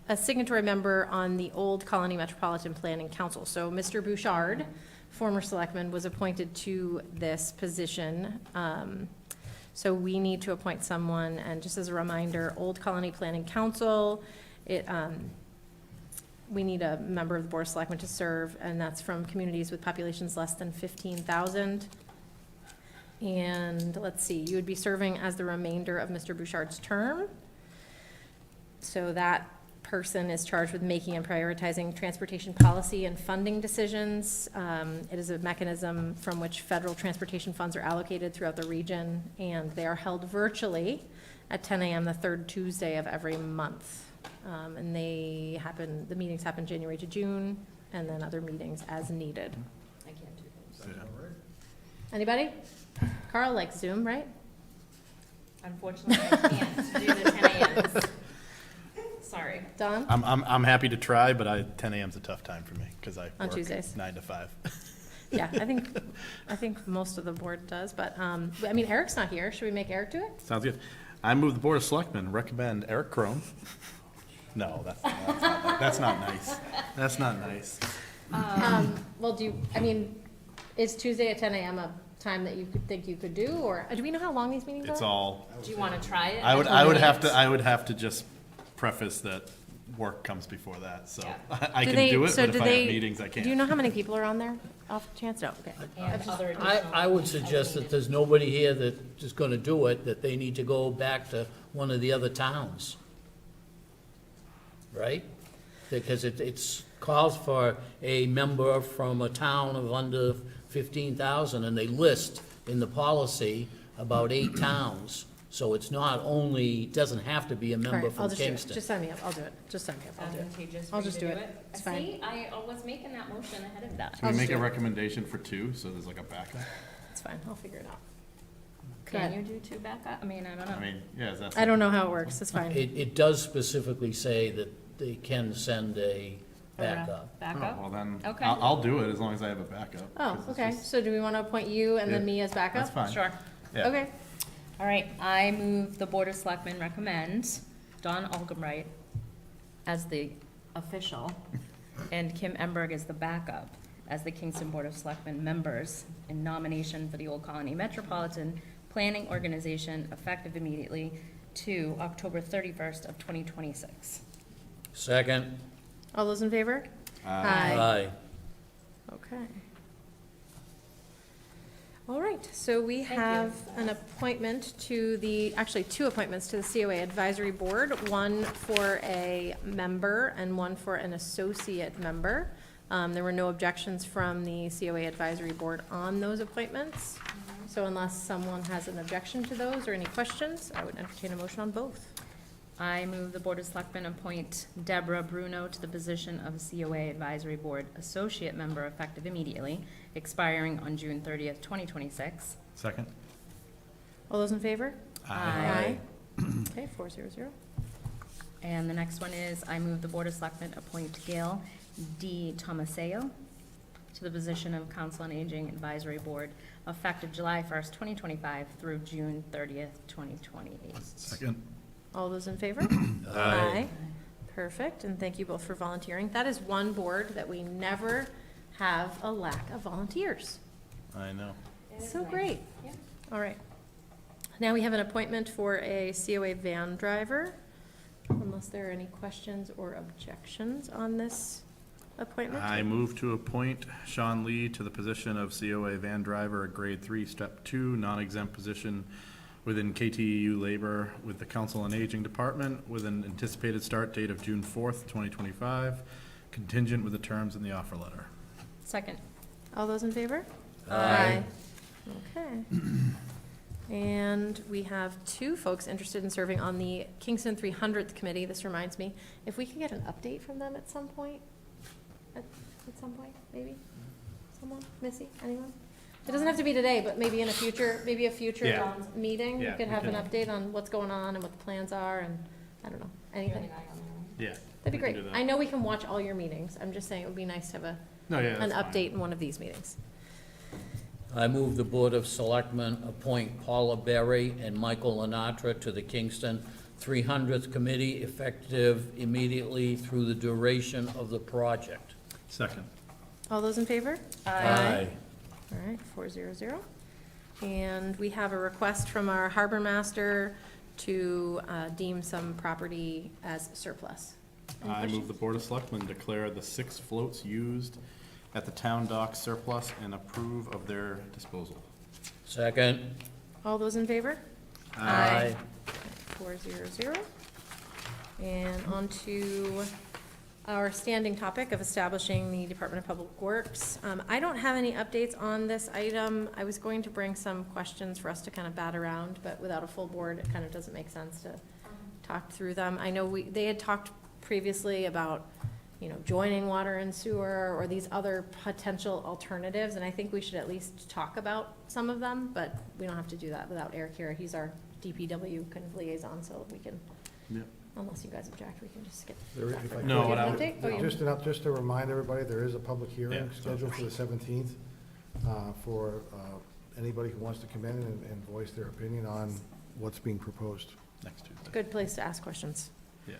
Speaker 1: a signatory member on the Old Colony Metropolitan Planning Council. So Mr. Bouchard, former selectman, was appointed to this position. So we need to appoint someone, and just as a reminder, Old Colony Planning Council, we need a member of the Board of Selectmen to serve, and that's from communities with populations less than 15,000. And let's see, you would be serving as the remainder of Mr. Bouchard's term. So that person is charged with making and prioritizing transportation policy and funding decisions. It is a mechanism from which federal transportation funds are allocated throughout the region, and they are held virtually at 10 a.m. the third Tuesday of every month. And the meetings happen January to June, and then other meetings as needed.
Speaker 3: I can't do those.
Speaker 1: Anybody? Carl likes Zoom, right?
Speaker 3: Unfortunately, I can't do the 10 a.m.s. Sorry.
Speaker 1: Don?
Speaker 6: I'm happy to try, but 10 a.m. is a tough time for me, because I
Speaker 1: On
Speaker 6: work
Speaker 1: Tuesdays.
Speaker 6: 9 to 5.
Speaker 1: Yeah, I think most of the board does, but, I mean, Eric's not here. Should we make Eric do it?
Speaker 6: Sounds good. I move the Board of Selectmen recommend Eric Crone. No, that's not nice. That's not nice.
Speaker 1: Well, is Tuesday at 10 a.m. a time that you could think you could do, or do we know how long these meetings are?
Speaker 6: It's all,
Speaker 3: Do you want to try it?
Speaker 6: I would have to just preface that work comes before that, so
Speaker 3: Yeah.
Speaker 6: I can do it, but if I have meetings, I
Speaker 1: Do you
Speaker 6: can't.
Speaker 1: know how many people are on there, off chance? No, okay.
Speaker 3: And other
Speaker 10: I would suggest that there's nobody here that is gonna do it, that they need to go back to one of the other towns. Right? Because it's calls for a member from a town of under 15,000, and they list in the policy about 8 towns. So it's not only, doesn't have to be a
Speaker 1: All
Speaker 10: member
Speaker 1: right, I'll
Speaker 10: from
Speaker 1: just do it.
Speaker 10: Kingston.
Speaker 1: Just sign me up. I'll do it. Just sign me up. I'll do it.
Speaker 3: advantageous for
Speaker 1: I'll
Speaker 3: you
Speaker 1: just
Speaker 3: to
Speaker 1: do it. It's fine.
Speaker 3: See, I was making that motion ahead of that.
Speaker 6: Can we
Speaker 1: I'll
Speaker 6: make
Speaker 1: do
Speaker 6: a
Speaker 1: it.
Speaker 6: recommendation for 2, so there's like a backup?
Speaker 1: It's fine. I'll figure it out.
Speaker 3: Can
Speaker 1: Good.
Speaker 3: you do 2 backup? I mean, I don't know.
Speaker 6: I mean, yeah, that's.
Speaker 1: I don't know how it works. It's fine.
Speaker 10: It does specifically say that they can send a backup.
Speaker 6: Oh,
Speaker 3: Backup?
Speaker 6: well then,
Speaker 3: Okay.
Speaker 6: I'll do it as long as I have a backup.
Speaker 1: Oh,
Speaker 6: 'cause it's
Speaker 1: okay.
Speaker 6: just-
Speaker 1: So do we want to appoint you and then
Speaker 6: Yeah,
Speaker 1: me as backup?
Speaker 6: That's fine.
Speaker 3: Sure.
Speaker 6: Yeah.
Speaker 1: Okay.
Speaker 3: All right, I move the Board of Selectmen recommends Don Algamright as the official and Kim Emberg as the backup as the Kingston Board of Selectmen members in nomination for the Old Colony Metropolitan Planning Organization effective immediately to October 31st of 2026.
Speaker 10: Second?
Speaker 1: All those in favor?
Speaker 10: Aye.
Speaker 1: Okay. All right, so we have an appointment to actually 2 appointments to the COA Advisory Board, one for a member and one for an associate member. There were no objections from the COA Advisory Board on those appointments. So unless someone has an objection to those or any questions, I would entertain a motion on both.
Speaker 3: I move the Board of Selectmen appoint Deborah Bruno to the position of COA Advisory Board Associate Member effective immediately, expiring on June 30th, 2026.
Speaker 6: Second?
Speaker 1: All those in favor?
Speaker 3: Aye.
Speaker 1: Okay, 400.
Speaker 3: And the next one is, I move the Board of Selectmen appoint Gail D. Tomaseo to the position of Council on Aging Advisory Board effective July 1st, 2025 through June 30th, 2028.
Speaker 6: Second?
Speaker 1: All those in favor? Aye. Perfect, and thank you both for volunteering. That is one board that we never have a lack of volunteers.
Speaker 6: I know.
Speaker 1: So great.
Speaker 3: Yeah.
Speaker 1: All right. Now we have an appointment for a COA van driver, unless there are any questions or objections on this appointment.
Speaker 6: I move to appoint Sean Lee to the position of COA van driver, a grade 3, step 2, non-exempt position within KTEU Labor with the Council on Aging Department with an anticipated start date of June 4th, 2025, contingent with the terms in the offer letter.
Speaker 3: Second.
Speaker 1: All those in favor?
Speaker 10: Aye.
Speaker 1: Okay. And we have 2 folks interested in serving on the Kingston 300th Committee. This reminds me, if we could get an update from them at some point, maybe? Come on, Missy, anyone? It doesn't have to be today, but maybe in a future,
Speaker 6: Yeah.
Speaker 1: meeting, we
Speaker 6: Yeah,
Speaker 1: could
Speaker 6: we
Speaker 1: have an
Speaker 6: can-
Speaker 1: update on what's going on and what the plans are, and, I don't know, anything.
Speaker 6: Yeah.
Speaker 1: That'd be
Speaker 6: we
Speaker 1: great.
Speaker 6: can do that.
Speaker 1: I know we can watch all your meetings. I'm just saying it would be nice to have
Speaker 6: No, yeah,
Speaker 1: an
Speaker 6: that's fine.
Speaker 1: update in one of these meetings.
Speaker 10: I move the Board of Selectmen appoint Paula Berry and Michael Lenatra to the Kingston 300th Committee effective immediately through the duration of the project.
Speaker 6: Second.
Speaker 1: All those in favor?
Speaker 10: Aye.
Speaker 1: All right, 400. And we have a request from our harbor master to deem some property as surplus. Any
Speaker 6: I move
Speaker 1: questions?
Speaker 6: the Board of Selectmen declare the 6 floats used at the town dock surplus and approve of their disposal.
Speaker 10: Second.
Speaker 1: All those in favor?
Speaker 10: Aye.
Speaker 1: 400. And on to our standing topic of establishing the Department of Public Works. I don't have any updates on this item. I was going to bring some questions for us to kind of bat around, but without a full board, it kind of doesn't make sense to talk through them. I know they had talked previously about, joining water and sewer or these other potential alternatives, and I think we should at least talk about some of them, but we don't have to do that without Eric here. He's our DPW kind of liaison, so we can,
Speaker 6: Yep.
Speaker 1: unless you guys object, we can just skip.
Speaker 2: If I
Speaker 6: No,
Speaker 2: could-
Speaker 6: what I
Speaker 1: An
Speaker 6: would-
Speaker 1: update? Oh, you-
Speaker 2: Just to remind everybody, there is a public hearing
Speaker 6: Yeah.
Speaker 2: scheduled for the 17th for anybody who wants to come in and voice their opinion on what's being proposed.
Speaker 6: Next Tuesday.
Speaker 1: Good place to ask questions.
Speaker 6: Yeah.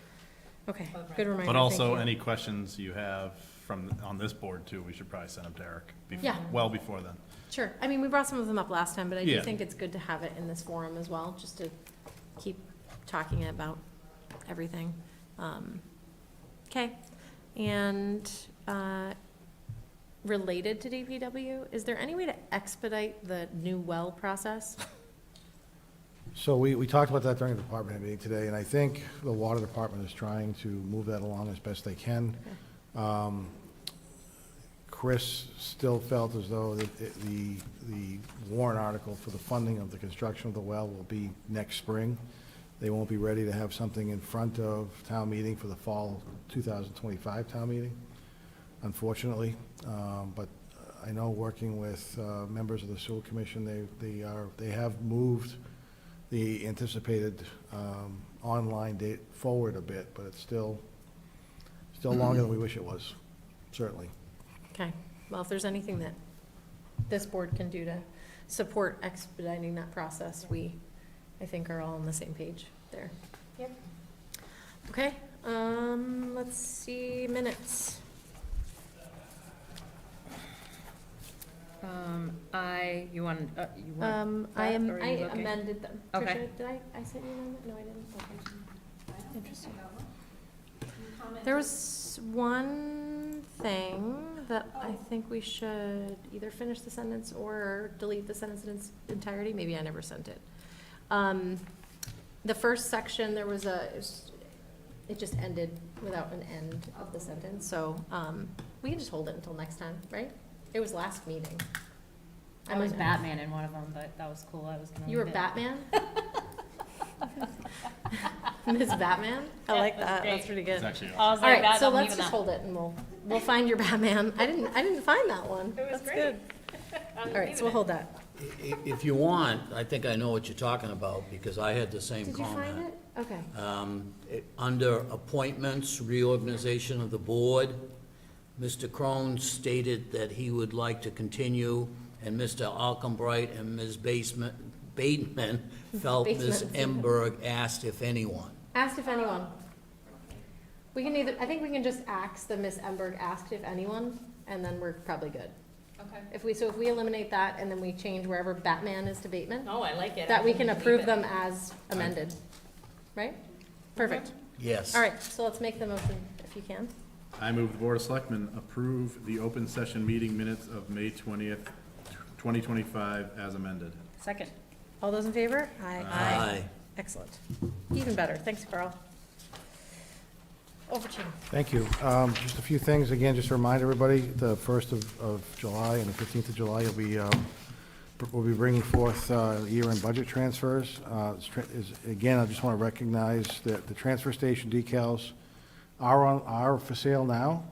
Speaker 1: Okay, good reminder.
Speaker 6: But also,
Speaker 1: thank you.
Speaker 6: any questions you have on this board too, we should probably send them to Eric.
Speaker 1: Yeah.
Speaker 6: Well before then.
Speaker 1: Sure, I mean, we brought some of them up last time, but I do
Speaker 6: Yeah.
Speaker 1: think it's good to have it in this forum as well, just to keep talking about everything. Okay, and related to DPW, is there any way to expedite the new well process?
Speaker 2: So we talked about that during the department meeting today, and I think the water department is trying to move that along as best they can. Chris still felt as though the warrant article for the funding of the construction of the well will be next spring. They won't be ready to have something in front of town meeting for the fall 2025 town meeting, unfortunately. But I know, working with members of the sewer commission, they have moved the anticipated online date forward a bit, but it's still longer than we wish it was, certainly.
Speaker 1: Okay, well, if there's anything that this board can do to support expediting that process, I think are all on the same page there. Yep. Okay, let's see, minutes.
Speaker 3: You want
Speaker 1: I
Speaker 3: that, or are you okay?
Speaker 1: amended them.
Speaker 3: Okay.
Speaker 1: Tricia, did I send you an amendment? No, I didn't. Okay. Interesting. There was one thing that I think we should either finish the sentence or delete the sentence in its entirety. Maybe I never sent it. The first section, there was it just ended without an end of the sentence, so, we can just hold it until next time, right? It was last meeting.
Speaker 11: I was
Speaker 1: might-
Speaker 11: Batman in one of them, but that was cool. I was gonna.
Speaker 1: You were
Speaker 11: leave it.
Speaker 1: Batman? Ms. Batman? I like
Speaker 11: that's
Speaker 1: that,
Speaker 11: great.
Speaker 1: that's pretty good.
Speaker 6: It's actually
Speaker 11: I was
Speaker 1: All
Speaker 11: like,
Speaker 1: right,
Speaker 11: that,
Speaker 1: so
Speaker 11: I'm
Speaker 1: let's
Speaker 11: leaving
Speaker 1: just
Speaker 11: that.
Speaker 1: hold it and we'll find your Batman. I didn't find that one.
Speaker 11: It was
Speaker 1: That's
Speaker 11: great.
Speaker 1: good. All right, so we'll hold that.
Speaker 10: If you want, I think I know what you're talking about, because I had the same
Speaker 1: Did you
Speaker 10: comment.
Speaker 1: find it? Okay.
Speaker 10: Under appointments, reorganization of the board, Mr. Crone stated that he would like to continue, and Mr. Alcombright and Ms. Bateman felt Ms.
Speaker 1: Bateman.
Speaker 10: Emberg asked if anyone.
Speaker 1: Asked if anyone. We can I think we can just ask the Miss Emberg asked if anyone, and then we're probably good.
Speaker 11: Okay.
Speaker 1: If we eliminate that and then we change wherever Batman is to Bateman,
Speaker 11: No, I like it.
Speaker 1: that
Speaker 11: I
Speaker 1: we
Speaker 11: think
Speaker 1: can
Speaker 11: leave
Speaker 1: approve
Speaker 11: it.
Speaker 1: them as amended, right? Perfect.
Speaker 10: Yes.
Speaker 1: All right, so let's make the motion if you can.
Speaker 6: I move the Board of Selectmen approve the open session meeting minutes of May 20th, 2025 as amended.
Speaker 11: Second.
Speaker 1: All those in favor?
Speaker 10: Aye.
Speaker 1: Excellent. Even better. Thanks, Carl. Over to you.
Speaker 2: Thank you. Just a few things, again, just to remind everybody, the 1st of July and the 15th of July, we'll be bringing forth year-end budget transfers. Again, I just want to recognize that the transfer station decals are for sale now.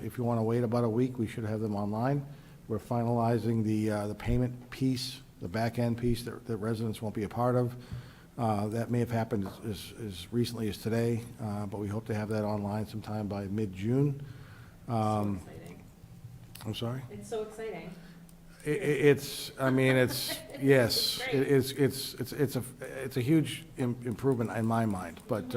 Speaker 2: If you want to wait about a week, we should have them online. We're finalizing the payment piece, the back-end piece that residents won't be a part of. That may have happened as recently as today, but we hope to have that online sometime by mid-June.
Speaker 3: Exciting.
Speaker 2: I'm sorry?
Speaker 3: It's so exciting.
Speaker 2: I mean, it's, yes, it's a huge improvement in my mind, but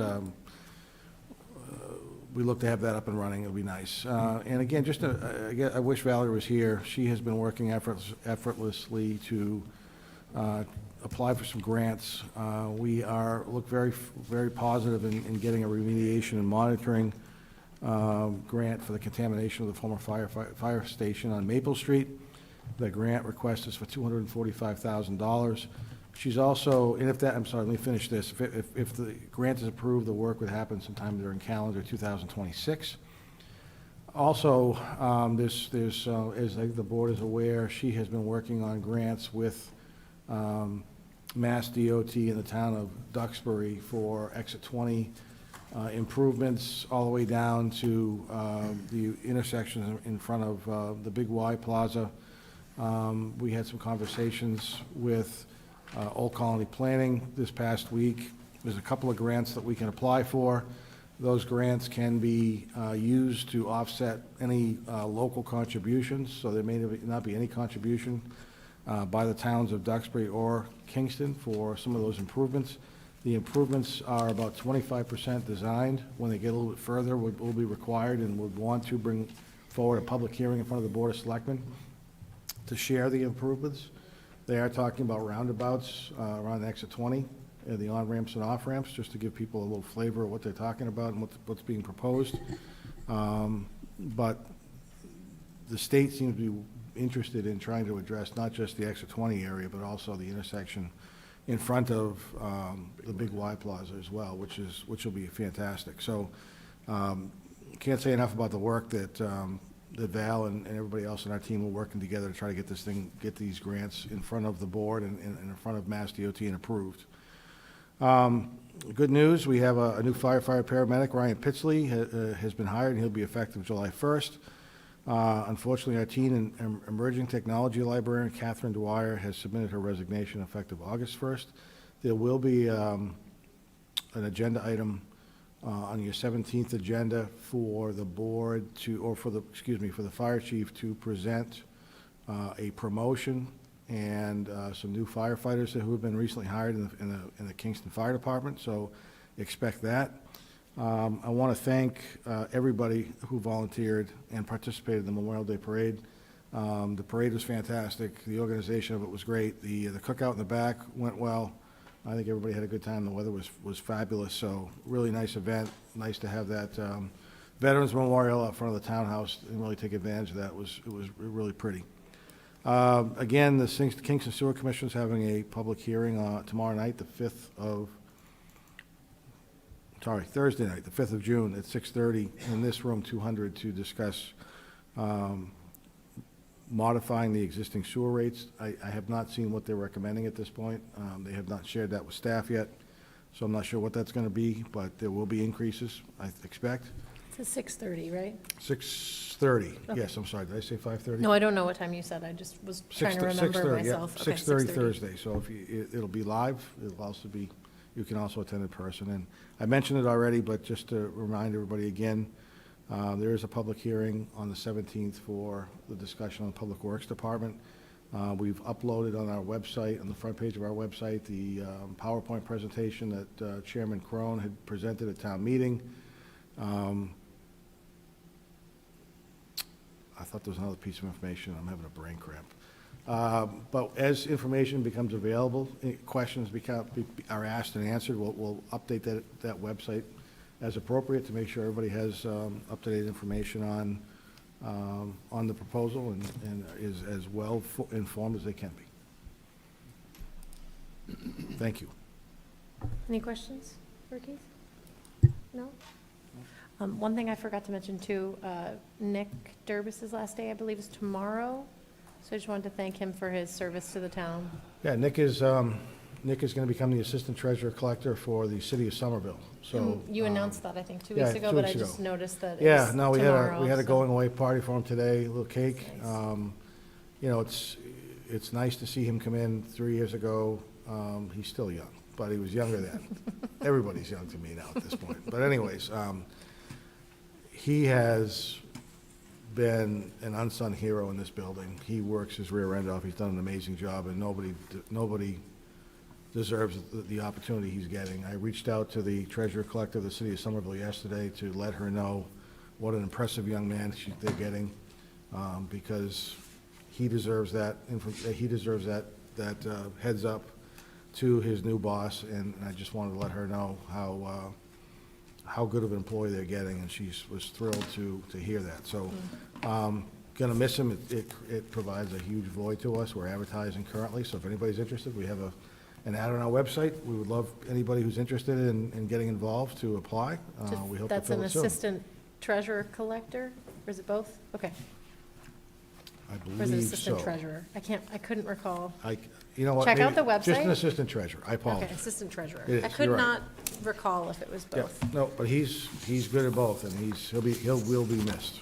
Speaker 2: we look to have that up and running, it'll be nice. And again, again, I wish Valerie was here. She has been working effortlessly to apply for some grants. We look very positive in getting a remediation and monitoring grant for the contamination of the former fire station on Maple Street. The grant request is for $245,000. She's also, and I'm sorry, let me finish this. If the grant is approved, the work would happen sometime during calendar 2026. Also, as the board is aware, she has been working on grants with Mass DOT in the town of Duxbury for exit 20 improvements all the way down to the intersections in front of the Big Y Plaza. We had some conversations with Old Colony Planning this past week. There's a couple of grants that we can apply for. Those grants can be used to offset any local contributions, so there may not be any contribution by the towns of Duxbury or Kingston for some of those improvements. The improvements are about 25% designed. When they get a little bit further, will be required and would want to bring forward a public hearing in front of the Board of Selectmen to share the improvements. They are talking about roundabouts around exit 20, the on-ramps and off-ramps, just to give people a little flavor of what they're talking about and what's being proposed. But the state seems to be interested in trying to address not just the exit 20 area, but also the intersection in front of the Big Y Plaza as well, which will be fantastic. So can't say enough about the work that Val and everybody else on our team are working together to try to get these grants in front of the board and in front of Mass DOT and approved. Good news, we have a new firefighter paramedic, Ryan Pitsley, has been hired, and he'll be effective July 1st. Unfortunately, our teen and emerging technology librarian, Catherine Dwyer, has submitted her resignation effective August 1st. There will be an agenda item on your 17th agenda for the board for the fire chief to present a promotion and some new firefighters who have been recently hired in the Kingston Fire Department, so expect that. I want to thank everybody who volunteered and participated in the Memorial Day Parade. The parade was fantastic. The organization of it was great. The cookout in the back went well. I think everybody had a good time. The weather was fabulous, so really nice event. Nice to have that Veterans Memorial out front of the townhouse and really take advantage of that. It was really pretty. Again, the Kingston Sewer Commission is having a public hearing tomorrow night, Thursday night, the 5th of June at 6:30 in this room 200 to discuss modifying the existing sewer rates. I have not seen what they're recommending at this point. They have not shared that with staff yet, so I'm not sure what that's going to be, but there will be increases, I expect.
Speaker 1: It's 6:30, right?
Speaker 2: 6:30,
Speaker 1: Okay.
Speaker 2: Yes, I'm sorry, did I say 5:30?
Speaker 1: No, I don't know what time you said. I just was trying to remember
Speaker 2: 6:30, yeah,
Speaker 1: myself. Okay,
Speaker 2: 6:30 Thursday, so it'll be live. It'll also be, you can also attend in person. And I mentioned it already, but just to remind everybody again, there is a public hearing on the 17th for the discussion on the Public Works Department. We've uploaded on our website, on the front page of our website, the PowerPoint presentation that Chairman Crone had presented at town meeting. I thought there was another piece of information. I'm having a brain cramp. But as information becomes available, questions are asked and answered, we'll update that website as appropriate to make sure everybody has up-to-date information on the proposal and is as well informed as they can be. Thank you.
Speaker 1: Any questions for Keith? No? One thing I forgot to mention too, Nick Durbus's last day, I believe, is tomorrow. So I just wanted to thank him for his service to the town.
Speaker 2: Yeah, Nick is going to become the Assistant Treasurer Collector for the City of Somerville, so.
Speaker 1: You announced that, I think, 2
Speaker 2: yeah,
Speaker 1: weeks ago,
Speaker 2: 2
Speaker 1: but I
Speaker 2: weeks
Speaker 1: just
Speaker 2: ago.
Speaker 1: noticed that
Speaker 2: Yeah,
Speaker 1: it's
Speaker 2: no, we
Speaker 1: tomorrow.
Speaker 2: had a
Speaker 1: so-
Speaker 2: going away party for him today, a little cake.
Speaker 1: Nice.
Speaker 2: you know, it's nice to see him come in 3 years ago. He's still young, but he was younger then. Everybody's young to me now at this point. But anyways, he has been an unsung hero in this building. He works his rear end off. He's done an amazing job, and nobody deserves the opportunity he's getting. I reached out to the treasurer collector of the city of Somerville yesterday to let her know what an impressive young man they're getting, because he deserves that heads up to his new boss, and I just wanted to let her know how good of an employee they're getting, and she was thrilled to hear that. So, gonna miss him. It provides a huge void to us. We're advertising currently, so if anybody's interested, we have an ad on our website. We would love anybody who's interested in getting involved to apply. We hope to
Speaker 1: That's
Speaker 2: fill
Speaker 1: an
Speaker 2: it soon.
Speaker 1: assistant treasurer collector, or is it both? Okay.
Speaker 2: I
Speaker 1: Or is it
Speaker 2: believe
Speaker 1: assistant
Speaker 2: so.
Speaker 1: treasurer? I couldn't recall.
Speaker 2: You know what?
Speaker 1: Check out
Speaker 2: maybe
Speaker 1: the
Speaker 2: Just an
Speaker 1: website.
Speaker 2: assistant treasurer. I
Speaker 1: Okay,
Speaker 2: apologize.
Speaker 1: assistant treasurer.
Speaker 2: It is,
Speaker 1: I could
Speaker 2: you're right.
Speaker 1: not recall if it was
Speaker 2: Yeah,
Speaker 1: both,
Speaker 2: no, but he's good at both, and he will be missed.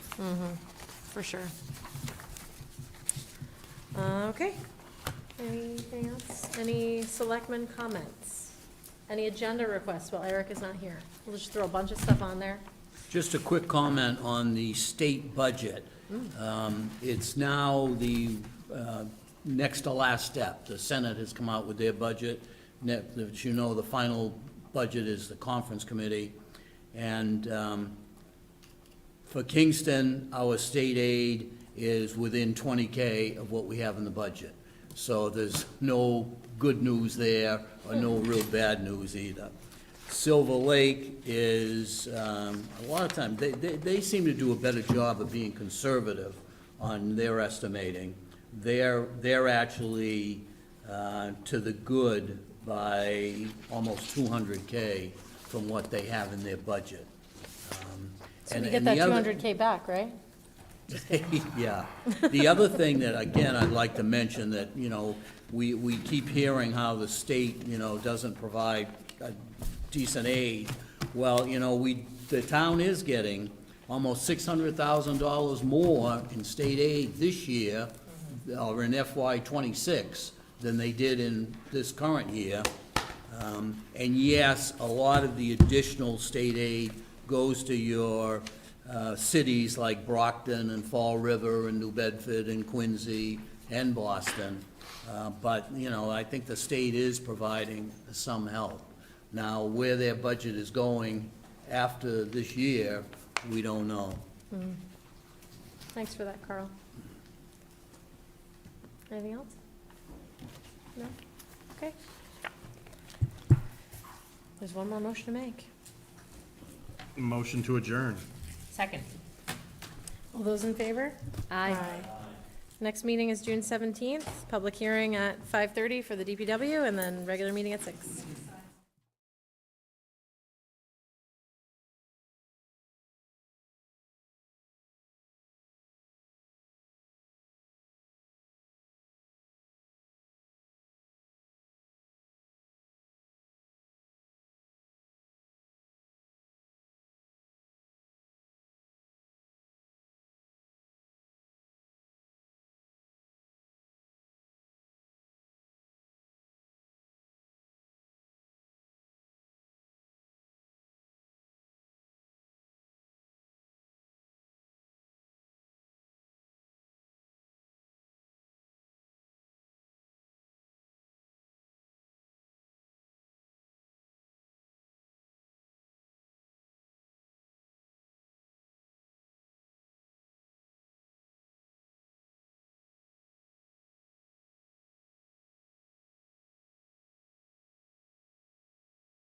Speaker 1: for sure. Okay. Anything else? Any selectmen comments? Any agenda requests while Eric is not here? We'll just throw a bunch of stuff on there.
Speaker 10: Just a quick comment on the state budget. It's now the next to last step. The Senate has come out with their budget. As you know, the final budget is the conference committee. And for Kingston, our state aid is within 20K of what we have in the budget. So there's no good news there, or no real bad news either. Silver Lake is, a lot of times, they seem to do a better job of being conservative on their estimating. They're actually to the good by almost 200K from what they have in their budget.
Speaker 1: So
Speaker 10: And-
Speaker 1: we get
Speaker 10: and
Speaker 1: that
Speaker 10: the other-
Speaker 1: 200K back, right?
Speaker 10: Yeah. The other thing that, again, I'd like to mention that, you know, we keep hearing how the state, you know, doesn't provide a decent aid. Well, you know, the town is getting almost $600,000 more in state aid this year, or in FY '26, than they did in this current year. And yes, a lot of the additional state aid goes to your cities like Brockton and Fall River and New Bedford and Quincy and Boston. But, you know, I think the state is providing some help. Now, where their budget is going after this year, we don't know.
Speaker 1: Thanks for that, Carl. Anything else? No? Okay. There's one more motion to make.
Speaker 6: Motion to adjourn.
Speaker 11: Second.
Speaker 1: All those in favor?
Speaker 3: Aye.
Speaker 1: Next meeting is June 17th, public hearing at 5:30 for the DPW, and then regular meeting at 6.